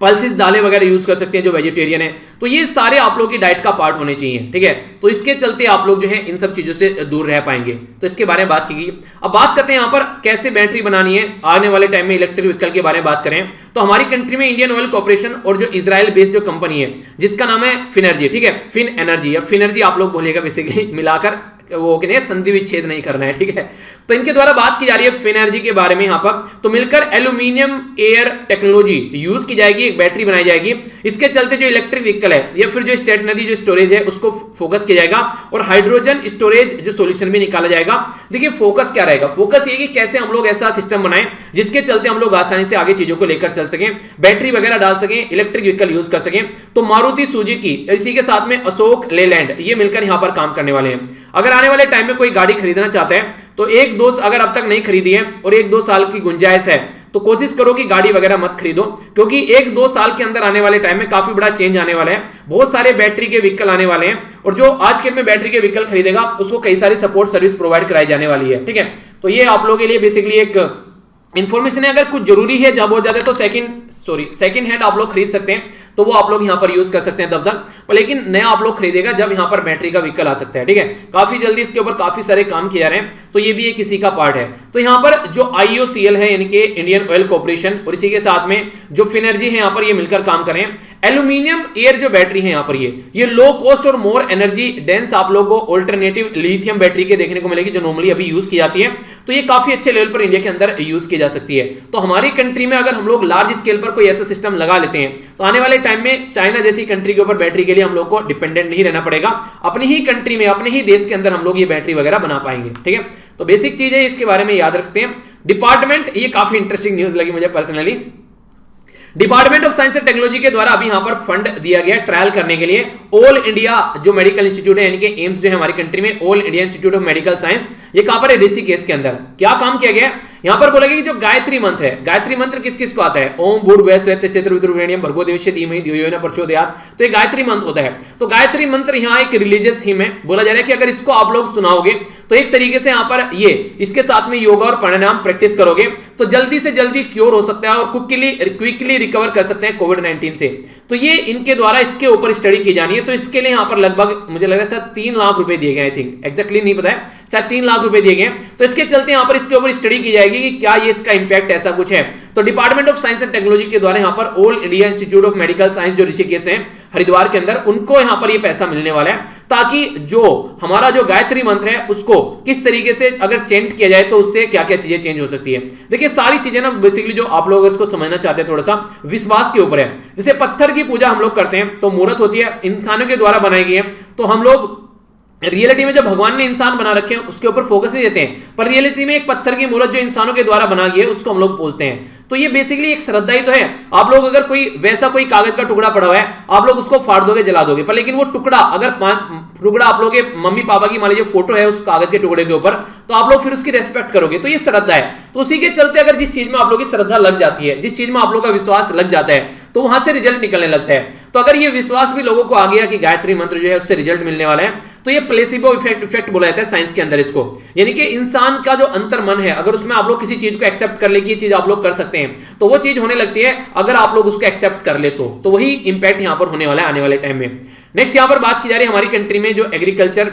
[SPEAKER 1] पल्सिस दालें वगैरह यूज कर सकते हैं जो वेजिटेरियन है। तो ये सारे आप लोगों की डाइट का पार्ट होने चाहिए। ठीक है, तो इसके चलते आप लोग जो है इन सब चीजों से दूर रह पाएंगे। तो इसके बारे में बात की गई। अब बात करते हैं यहां पर कैसे बैटरी बनानी है आने वाले टाइम में, इलेक्ट्रिक व्हीकल के बारे में बात करें तो हमारी कंट्री में इंडियन ऑयल कॉर्पोरेशन और जो इजराइल बेस्ड जो कंपनी है जिसका नाम है फिनर्जी। ठीक है, फिन एनर्जी या फिनर्जी आप लोग बोलिएगा बेसिकली मिलाकर, वो कहते हैं संधि विच्छेद नहीं करना है। ठीक है, तो इनके द्वारा बात की जा रही है फिनर्जी के बारे में यहां पर, तो मिलकर एल्यूमिनियम एयर टेक्नोलॉजी यूज की जाएगी, एक बैटरी बनाई जाएगी। इसके चलते जो इलेक्ट्रिक व्हीकल है या फिर जो स्टेशनरी जो स्टोरेज है उसको फोकस किया जाएगा और हाइड्रोजन स्टोरेज जो सॉल्यूशन भी निकाला जाएगा। देखिए फोकस क्या रहेगा, फोकस ये कि कैसे हम लोग ऐसा सिस्टम बनाएं जिसके चलते हम लोग आसानी से आगे चीजों को लेकर चल सकें, बैटरी वगैरह डाल सकें, इलेक्ट्रिक व्हीकल यूज कर सकें। तो मारुति सुजुकी इसी के साथ में अशोक लेलैंड ये मिलकर यहां पर काम करने वाले हैं। अगर आने वाले टाइम में कोई गाड़ी खरीदना चाहता है तो एक दो, अगर अब तक नहीं खरीदी है और 1-2 साल की गुंजाइश है तो कोशिश करो कि गाड़ी वगैरह मत खरीदो, क्योंकि 1-2 साल के अंदर आने वाले टाइम में काफी बड़ा चेंज आने वाला है, बहुत सारे बैटरी के व्हीकल आने वाले हैं और जो आज के में बैटरी के व्हीकल खरीदेगा उसको कई सारी सपोर्ट सर्विस प्रोवाइड कराई जाने वाली है। ठीक है, तो ये आप लोगों के लिए बेसिकली एक इंफॉर्मेशन है। अगर कुछ जरूरी है जब हो जाते तो सेकंड हैंड आप लोग खरीद सकते हैं, तो वो आप लोग यहां पर यूज कर सकते हैं तब तक, पर लेकिन नया आप लोग खरीदेगा जब यहां पर बैटरी का व्हीकल आ सकता है। ठीक है, काफी जल्दी इसके ऊपर काफी सारे काम किए जा रहे हैं, तो ये भी एक इसी का पार्ट है। तो यहां पर जो IOCL है यानी कि इंडियन ऑयल कॉर्पोरेशन और इसी के साथ में जो फिनर्जी है यहां पर ये मिलकर काम करें। एल्यूमिनियम एयर जो बैटरी है यहां पर ये लो कॉस्ट और मोर एनर्जी डेंस आप लोगों को ऑल्टरनेटिव लिथियम बैटरी के देखने को मिलेगी जो नॉर्मली अभी यूज की जाती है, तो ये काफी अच्छे लेवल पर इंडिया के अंदर यूज की जा सकती है। तो हमारी कंट्री में अगर हम लोग लार्ज स्केल पर कोई ऐसा सिस्टम लगा लेते हैं तो आने वाले टाइम में चाइना जैसी कंट्री के ऊपर बैटरी के लिए हम लोग को डिपेंडेंट नहीं रहना पड़ेगा, अपनी ही कंट्री में अपने ही देश के अंदर हम लोग ये बैटरी वगैरह बना पाएंगे। ठीक है, तो बेसिक चीज है, इसके बारे में याद रखते हैं। डिपार्टमेंट, ये काफी इंटरेस्टिंग न्यूज लगी मुझे personally, department of science and technology के द्वारा अभी यहां पर फंड दिया गया ट्रायल करने के लिए ऑल इंडिया जो मेडिकल इंस्टीट्यूट है यानी कि एम्स जो है हमारी कंट्री में, all India institute of medical science, ये कहां पर है, ऋषिकेश के अंदर। क्या काम किया गया, यहां पर बोला गया कि जो गायत्री मंत्र है, गायत्री मंत्र किस किस को आता है? ओम भूर्भुवः स्वः तत्सवितुर्वरेण्यं भर्गो देवस्य धीमहि धियो यो न प्रचोदयात्। तो ये गायत्री मंत्र होता है। तो गायत्री मंत्र यहाँ एक रिलीजियस हिम है। बोला जा रहा है कि अगर इसको आप लोग सुनाओगे तो एक तरीके से यहां पर ये इसके साथ में योगा और प्राणायाम प्रैक्टिस करोगे तो जल्दी से जल्दी क्योर हो सकता है और क्विकली रिकवर कर सकते हैं कोविड-19 से। तो ये इनके द्वारा इसके ऊपर स्टडी की जानी है। तो इसके लिए यहां पर लगभग मुझे लग रहा है शायद 3 लाख रुपए दिए गए, आई थिंक एग्जैक्टली नहीं पता है, शायद 3 लाख रुपए दिए गए। तो इसके चलते यहां पर इसके ऊपर स्टडी की जाएगी कि क्या ये इसका इंपैक्ट ऐसा कुछ है। तो department of science and technology के द्वारा यहां पर all India institute of medical science जो ऋषिकेश है हरिद्वार के अंदर, उनको यहां पर ये पैसा मिलने वाला है ताकि जो हमारा जो गायत्री मंत्र है उसको किस तरीके से अगर चेंट किया जाए तो उससे क्या क्या चीजें चेंज हो सकती है। देखिए सारी चीजें ना बेसिकली जो आप लोग इसको समझना चाहते हैं थोड़ा सा विश्वास के ऊपर है। जैसे पत्थर की पूजा हम लोग करते हैं तो मूर्त होती है, इंसानों के द्वारा बनाई गई है, तो हम लोग रियलिटी में जो भगवान ने इंसान बना रखे हैं उसके ऊपर फोकस नहीं देते हैं, पर रियलिटी में एक पत्थर की मूर्त जो इंसानों के द्वारा बना गई है उसको हम लोग पूजते हैं। तो ये बेसिकली एक श्रद्धा ही तो है। आप लोग अगर कोई वैसा कोई कागज का टुकड़ा पड़ा हुआ है आप लोग उसको फाड़ दोगे, जला दोगे, पर लेकिन वो टुकड़ा अगर टुकड़ा आप लोग के मम्मी पापा की मान लीजिए फोटो है उस कागज के टुकड़े के ऊपर, तो आप लोग फिर उसकी रेस्पेक्ट करोगे। तो ये श्रद्धा है। तो उसी के चलते अगर जिस चीज में आप लोग की श्रद्धा लग जाती है, जिस चीज में आप लोग का विश्वास लग जाता है, तो वहां से रिजल्ट निकलने लगता है। तो अगर ये विश्वास भी लोगों को आ गया कि गायत्री मंत्र जो है उससे रिजल्ट मिलने वाला है, तो ये प्लेसिबो इफेक्ट बोला जाता है साइंस के अंदर इसको। यानी कि इंसान का जो अंतर मन है अगर उसमें आप लोग किसी चीज को एक्सेप्ट कर ले कि ये चीज आप लोग कर सकते हैं तो वो चीज होने लगती है अगर आप लोग उसको एक्सेप्ट कर ले तो वही इंपैक्ट यहां पर होने वाला है आने वाले टाइम में। नेक्स्ट यहां पर बात की जा रही है हमारी कंट्री में जो एग्रीकल्चर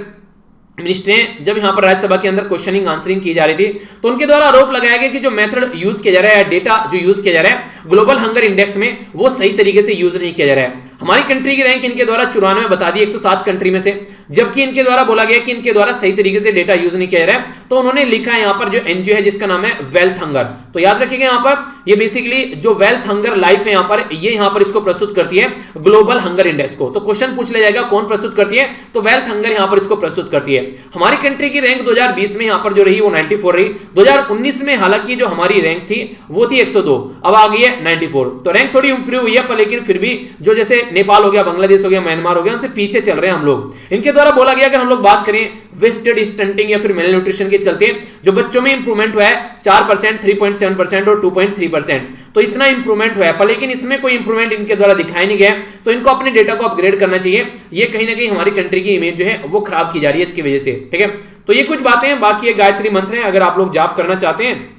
[SPEAKER 1] मिनिस्टर ने जब यहां पर राज्यसभा के अंदर क्वेश्चनिंग आंसरिंग की जा रही थी तो उनके द्वारा आरोप लगाया गया कि जो मेथड यूज किया जा रहा है, डेटा जो यूज किया जा रहा है ग्लोबल हंगर इंडेक्स में, वो सही तरीके से यूज नहीं किया जा रहा है। हमारी कंट्री की रैंक इनके द्वारा 94 बता दी 107 कंट्री में से, जबकि इनके द्वारा बोला गया कि इनके द्वारा सही तरीके से डेटा यूज नहीं किया जा रहा है। तो उन्होंने लिखा है यहां पर जो एनजीओ है जिसका नाम है वेल्थ हंगर। तो याद रखिएगा यहां पर ये बेसिकली जो वेल्थ हंगर लाइफ है यहां पर ये यहां पर इसको प्रस्तुत करती है ग्लोबल हंगर इंडेक्स को। तो क्वेश्चन पूछ लिया जाएगा कौन प्रस्तुत करती है, तो वेल्थ हंगर यहां पर इसको प्रस्तुत करती है। हमारी कंट्री की रैंक 2020 में यहां पर जो रही वो 94 रही। 2019 में हालांकि जो हमारी रैंक थी वो थी 102, अब आ गई है 94। तो रैंक थोड़ी इंप्रूव हुई है, पर लेकिन फिर भी जो जैसे नेपाल हो गया, बांग्लादेश हो गया, म्यांमार हो गया, उनसे पीछे चल रहे हैं हम लोग। इनके द्वारा बोला गया अगर हम लोग बात करें वेस्टेड स्टंटिंग या फिर मेल न्यूट्रिशन के चलते जो बच्चों में इंप्रूवमेंट हुआ है 4%, 3.7% और 2.3%, तो इतना इंप्रूवमेंट हुआ है, पर लेकिन इसमें कोई इंप्रूवमेंट इनके द्वारा दिखाई नहीं गया। तो इनको अपने डेटा को अपग्रेड करना चाहिए। ये कहीं ना कहीं हमारी कंट्री की इमेज जो है वो खराब की जा रही है इसकी वजह से। ठीक है, तो ये कुछ बातें हैं। बाकी ये गायत्री मंत्र है, अगर आप लोग जाप करना चाहते हैं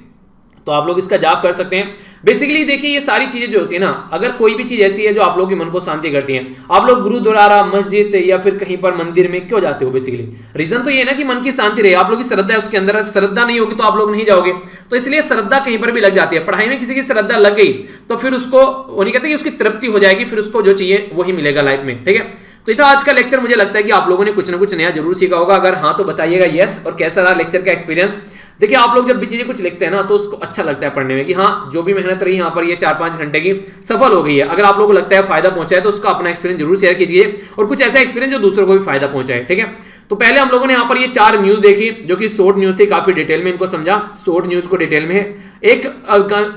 [SPEAKER 1] तो आप लोग इसका जाप कर सकते हैं। बेसिकली देखिए ये सारी चीजें जो होती है ना, अगर कोई भी चीज ऐसी है जो आप लोगों के मन को शांति करती है, आप लोग गुरुद्वारा, मस्जिद या फिर कहीं पर मंदिर में क्यों जाते हो? बेसिकली रीजन तो ये ना कि मन की शांति रहे, आप लोग की श्रद्धा है उसके अंदर, श्रद्धा नहीं होगी तो आप लोग नहीं जाओगे। तो इसलिए श्रद्धा कहीं पर भी लग जाती है। पढ़ाई में किसी की श्रद्धा लग गई तो फिर उसको वो नहीं कहते कि उसकी तृप्ति हो जाएगी, फिर उसको जो चाहिए वही मिलेगा लाइफ में। ठीक है, तो ये था आज का लेक्चर। मुझे लगता है कि आप लोगों ने कुछ ना कुछ नया जरूर सीखा होगा। अगर हाँ तो बताइएगा यस, और कैसा रहा लेक्चर का एक्सपीरियंस। देखिए आप लोग जब भी चीजें कुछ लिखते हैं ना तो उसको अच्छा लगता है पढ़ने में कि हाँ जो भी मेहनत रही यहाँ पर ये 4-5 घंटे की सफल हो गई है। अगर आप लोगों को लगता है फायदा पहुंचा है तो उसका अपना एक्सपीरियंस जरूर शेयर कीजिए, और कुछ ऐसा एक्सपीरियंस जो दूसरों को भी फायदा पहुंचाए। ठीक है, तो पहले हम लोगों ने यहाँ पर ये 4 न्यूज देखी जो कि शॉर्ट न्यूज थी, काफी डिटेल में इनको समझा, शॉर्ट न्यूज को डिटेल में। एक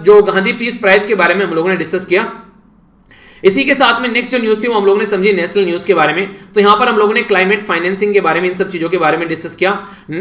[SPEAKER 1] जो गांधी पीस प्राइज के बारे में हम लोगों ने डिस्कस किया। इसी के साथ में नेक्स्ट जो न्यूज थी वो हम लोगों ने समझी नेशनल न्यूज के बारे में। तो यहां पर हम लोगों ने क्लाइमेट फाइनेंसिंग के बारे में, इन सब चीजों के बारे में डिस्कस किया।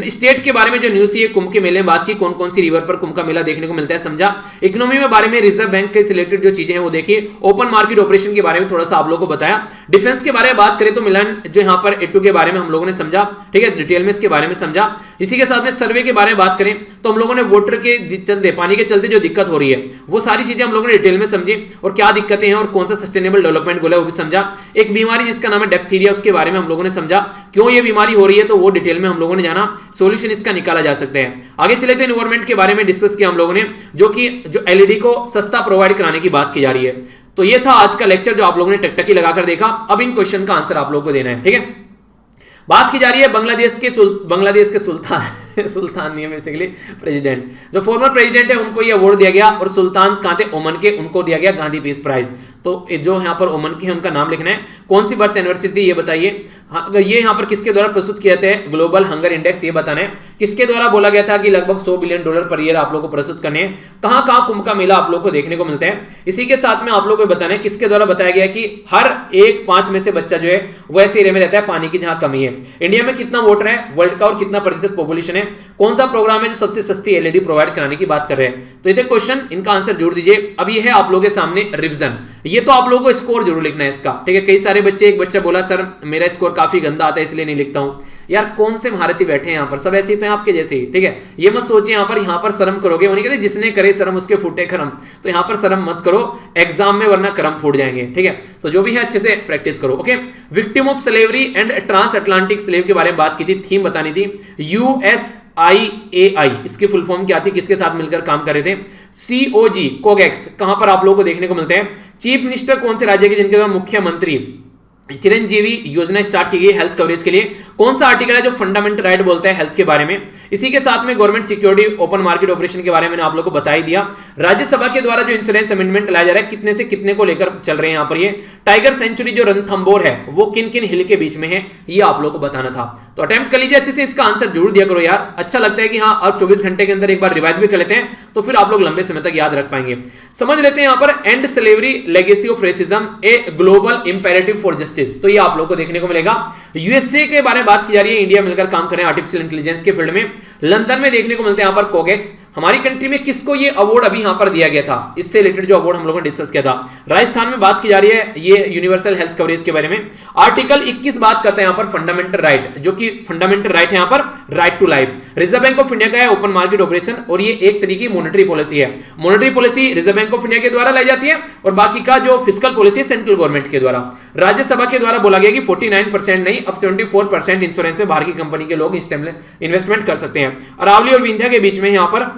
[SPEAKER 1] स्टेट के बारे में जो न्यूज थी ये कुंभ के मेले में बात की, कौन कौन सी रिवर पर कुंभ का मेला देखने को मिलता है समझा। इकोनॉमी में बारे में रिजर्व बैंक के रिलेटेड जो चीजें हैं वो देखी। ओपन मार्केट ऑपरेशन के बारे में थोड़ा सा आप लोगों को बताया। डिफेंस के बारे में बात करें तो मिलन जो यहाँ पर एटू के बारे में हम लोगों ने समझा। ठीक है, डिटेल में इसके बारे में समझा। इसी के साथ में सर्वे के बारे में बात करें तो हम लोगों ने वाटर के चलते, पानी के चलते जो दिक्कत हो रही है वो सारी चीजें हम लोगों ने डिटेल में समझी, और क्या दिक्कतें हैं और कौन सा सस्टेनेबल डेवलपमेंट गोल है वो भी समझा। एक बीमारी जिसका नाम है डिप्थीरिया, उसके बारे में हम लोगों ने समझा, क्यों ये बीमारी हो रही है तो वो डिटेल में हम लोगों ने जाना, सॉल्यूशन इसका निकाला जा सकता है। आगे चले तो एनवायरनमेंट के बारे में डिस्कस किया हम लोगों ने, जो कि जो एलईडी को सस्ता प्रोवाइड कराने की बात की जा रही है। तो ये था आज का लेक्चर जो आप लोगों ने टकटकी लगाकर देखा। अब इन क्वेश्चन का आंसर आप लोगों को देना है। ठीक है, बात की जा रही है बांग्लादेश के सुल्तान नहीं है बेसिकली प्रेसिडेंट, जो फॉर्मर प्रेसिडेंट है उनको ये अवार्ड दिया गया, और सुल्तान कहां थे? ओमन के, उनको दिया गया गांधी पीस प्राइज। तो जो यहाँ पर ओमन के हैं उनका नाम लिखना है। कौन सी बर्थ एनिवर्सरी थी ये बताइए। हाँ, ये यहाँ पर किसके द्वारा प्रस्तुत किया जाता है, ग्लोबल हंगर इंडेक्स, ये बताना है। किसके द्वारा बोला गया था कि लगभग $100 बिलियन पर ईयर आप लोगों को प्रस्तुत करने हैं। कहाँ कहाँ कुंभ का मेला आप लोगों को देखने को मिलता है। इसी के साथ में आप लोगों को बताना है किसके द्वारा बताया गया कि हर एक 5 में से बच्चा जो है वो ऐसे एरिया में रहता है पानी की जहां कमी है। इंडिया में कितना वोटर है वर्ल्ड का और कितना प्रतिशत पॉपुलेशन है। कौन सा प्रोग्राम है जो सबसे सस्ती एलईडी प्रोवाइड कराने की बात कर रहे हैं। तो ये क्वेश्चन, इनका आंसर जोड़ दीजिए। अब ये है आप लोगों के सामने रिवीजन। ये तो आप लोगों को स्कोर जरूर लिखना है इसका, ठीक है। कई सारे बच्चे, एक बच्चा बोला सर मेरा स्कोर काफी गंदा आता है इसलिए नहीं लिखता हूं। यार कौन से महारथी बैठे हैं यहाँ पर, सब ऐसे ही तो हैं आपके जैसे ही, ठीक है। ये मत सोचिए यहाँ पर शर्म करोगे, उन्हें कहते जिसने करे शर्म उसके फूटे खरम। तो यहाँ पर शर्म मत करो एग्जाम में, वरना करम फूट जाएंगे, ठीक है। तो जो भी है अच्छे से प्रैक्टिस करो, okay. Victim of slavery and trans Atlantic slave के बारे में बात की थी, थीम बतानी थी। USIAI इसकी फुल फॉर्म क्या थी, किसके साथ मिलकर काम कर रहे थे। COG कोगेक्स कहां पर आप लोगों को देखने को मिलते हैं। चीफ मिनिस्टर कौन से राज्य के, जिनके द्वारा मुख्यमंत्री चिरंजीवी योजना स्टार्ट की गई हेल्थ कवरेज के लिए। कौन सा आर्टिकल है जो फंडामेंटल राइट बोलता है हेल्थ के बारे में। इसी के साथ में government security open market operation के बारे में आप लोगों को बता ही दिया। राज्यसभा के द्वारा जो इंश्योरेंस अमेंडमेंट लाया जा रहा है कितने से कितने को लेकर चल रहे हैं यहाँ पर। ये टाइगर सेंचुरी जो रणथंबोर है वो किन किन हिल के बीच में है, ये आप लोगों को बताना था। तो अटेम्प्ट कर लीजिए अच्छे से, इसका आंसर जरूर दिया करो यार। अच्छा लगता है कि हाँ अब 24 घंटे के अंदर एक बार रिवाइज भी कर लेते हैं तो फिर आप लोग लंबे समय तक याद रख पाएंगे। समझ लेते हैं यहाँ पर and slavery legacy of racism a global imperative for justice. तो ये आप लोग को देखने को मिलेगा। यूएसए के बारे में बात की जा रही है, इंडिया मिलकर काम कर रहे हैं आर्टिफिशियल इंटेलिजेंस के फील्ड में। लंदन में देखने को मिलते हैं यहाँ पर कोगेक्स। हमारी कंट्री में किसको ये अवार्ड अभी यहां पर दिया गया था, इससे रिलेटेड जो अवार्ड हम लोगों ने डिस्कस किया था। राजस्थान में बात की जा रही है ये यूनिवर्सल हेल्थ कवरेज के बारे में। आर्टिकल 21 बात करता है यहां पर फंडामेंटल राइट, जो कि फंडामेंटल राइट है यहां पर right to life. Reserve Bank of India का है ओपन मार्केट ऑपरेशन, और ये एक तरीके की मॉनेटरी पॉलिसी है। Monetary policy reserve Bank of India के द्वारा लाई जाती है और बाकी का जो फिस्कल पॉलिसी है सेंट्रल गवर्नमेंट के द्वारा। राज्यसभा के द्वारा बोला गया कि 49% नहीं अब 74% इंश्योरेंस में बाहर की कंपनी के लोग इन्वेस्टमेंट कर सकते हैं। अरावली और विंध्या के बीच में यहां पर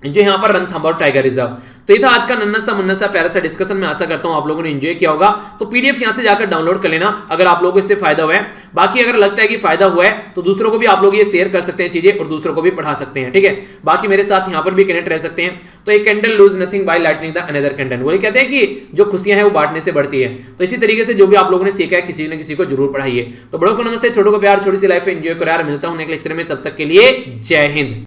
[SPEAKER 1] जो यहाँ पर रणथंबोर टाइगर रिजर्व। तो ये था आज का नन्ना सा मुन्ना सा प्यारा सा डिस्कशन। मैं आशा करता हूं आप लोगों ने एंजॉय किया होगा। तो पीडीएफ यहां से जाकर डाउनलोड कर लेना अगर आप लोगों को इससे फायदा हुआ है। बाकी अगर लगता है कि फायदा हुआ है तो दूसरों को भी आप लोग ये शेयर कर सकते हैं चीजें और दूसरों को भी पढ़ा सकते हैं, ठीक है। बाकी मेरे साथ यहाँ पर भी कनेक्ट रह सकते हैं। तो एक candle lose nothing by lighting the another candle, वो कहते हैं कि जो खुशियां हैं वो बांटने से बढ़ती है। तो इसी तरीके से जो भी आप लोगों ने सीखा है किसी न किसी को जरूर पढ़ाइए। तो बड़ों को नमस्ते, छोटों को प्यार, छोटी सी लाइफ एंजॉय करो यार। मिलता हूं नेक्स्ट लेक्चर में, तब तक के लिए जय हिंद।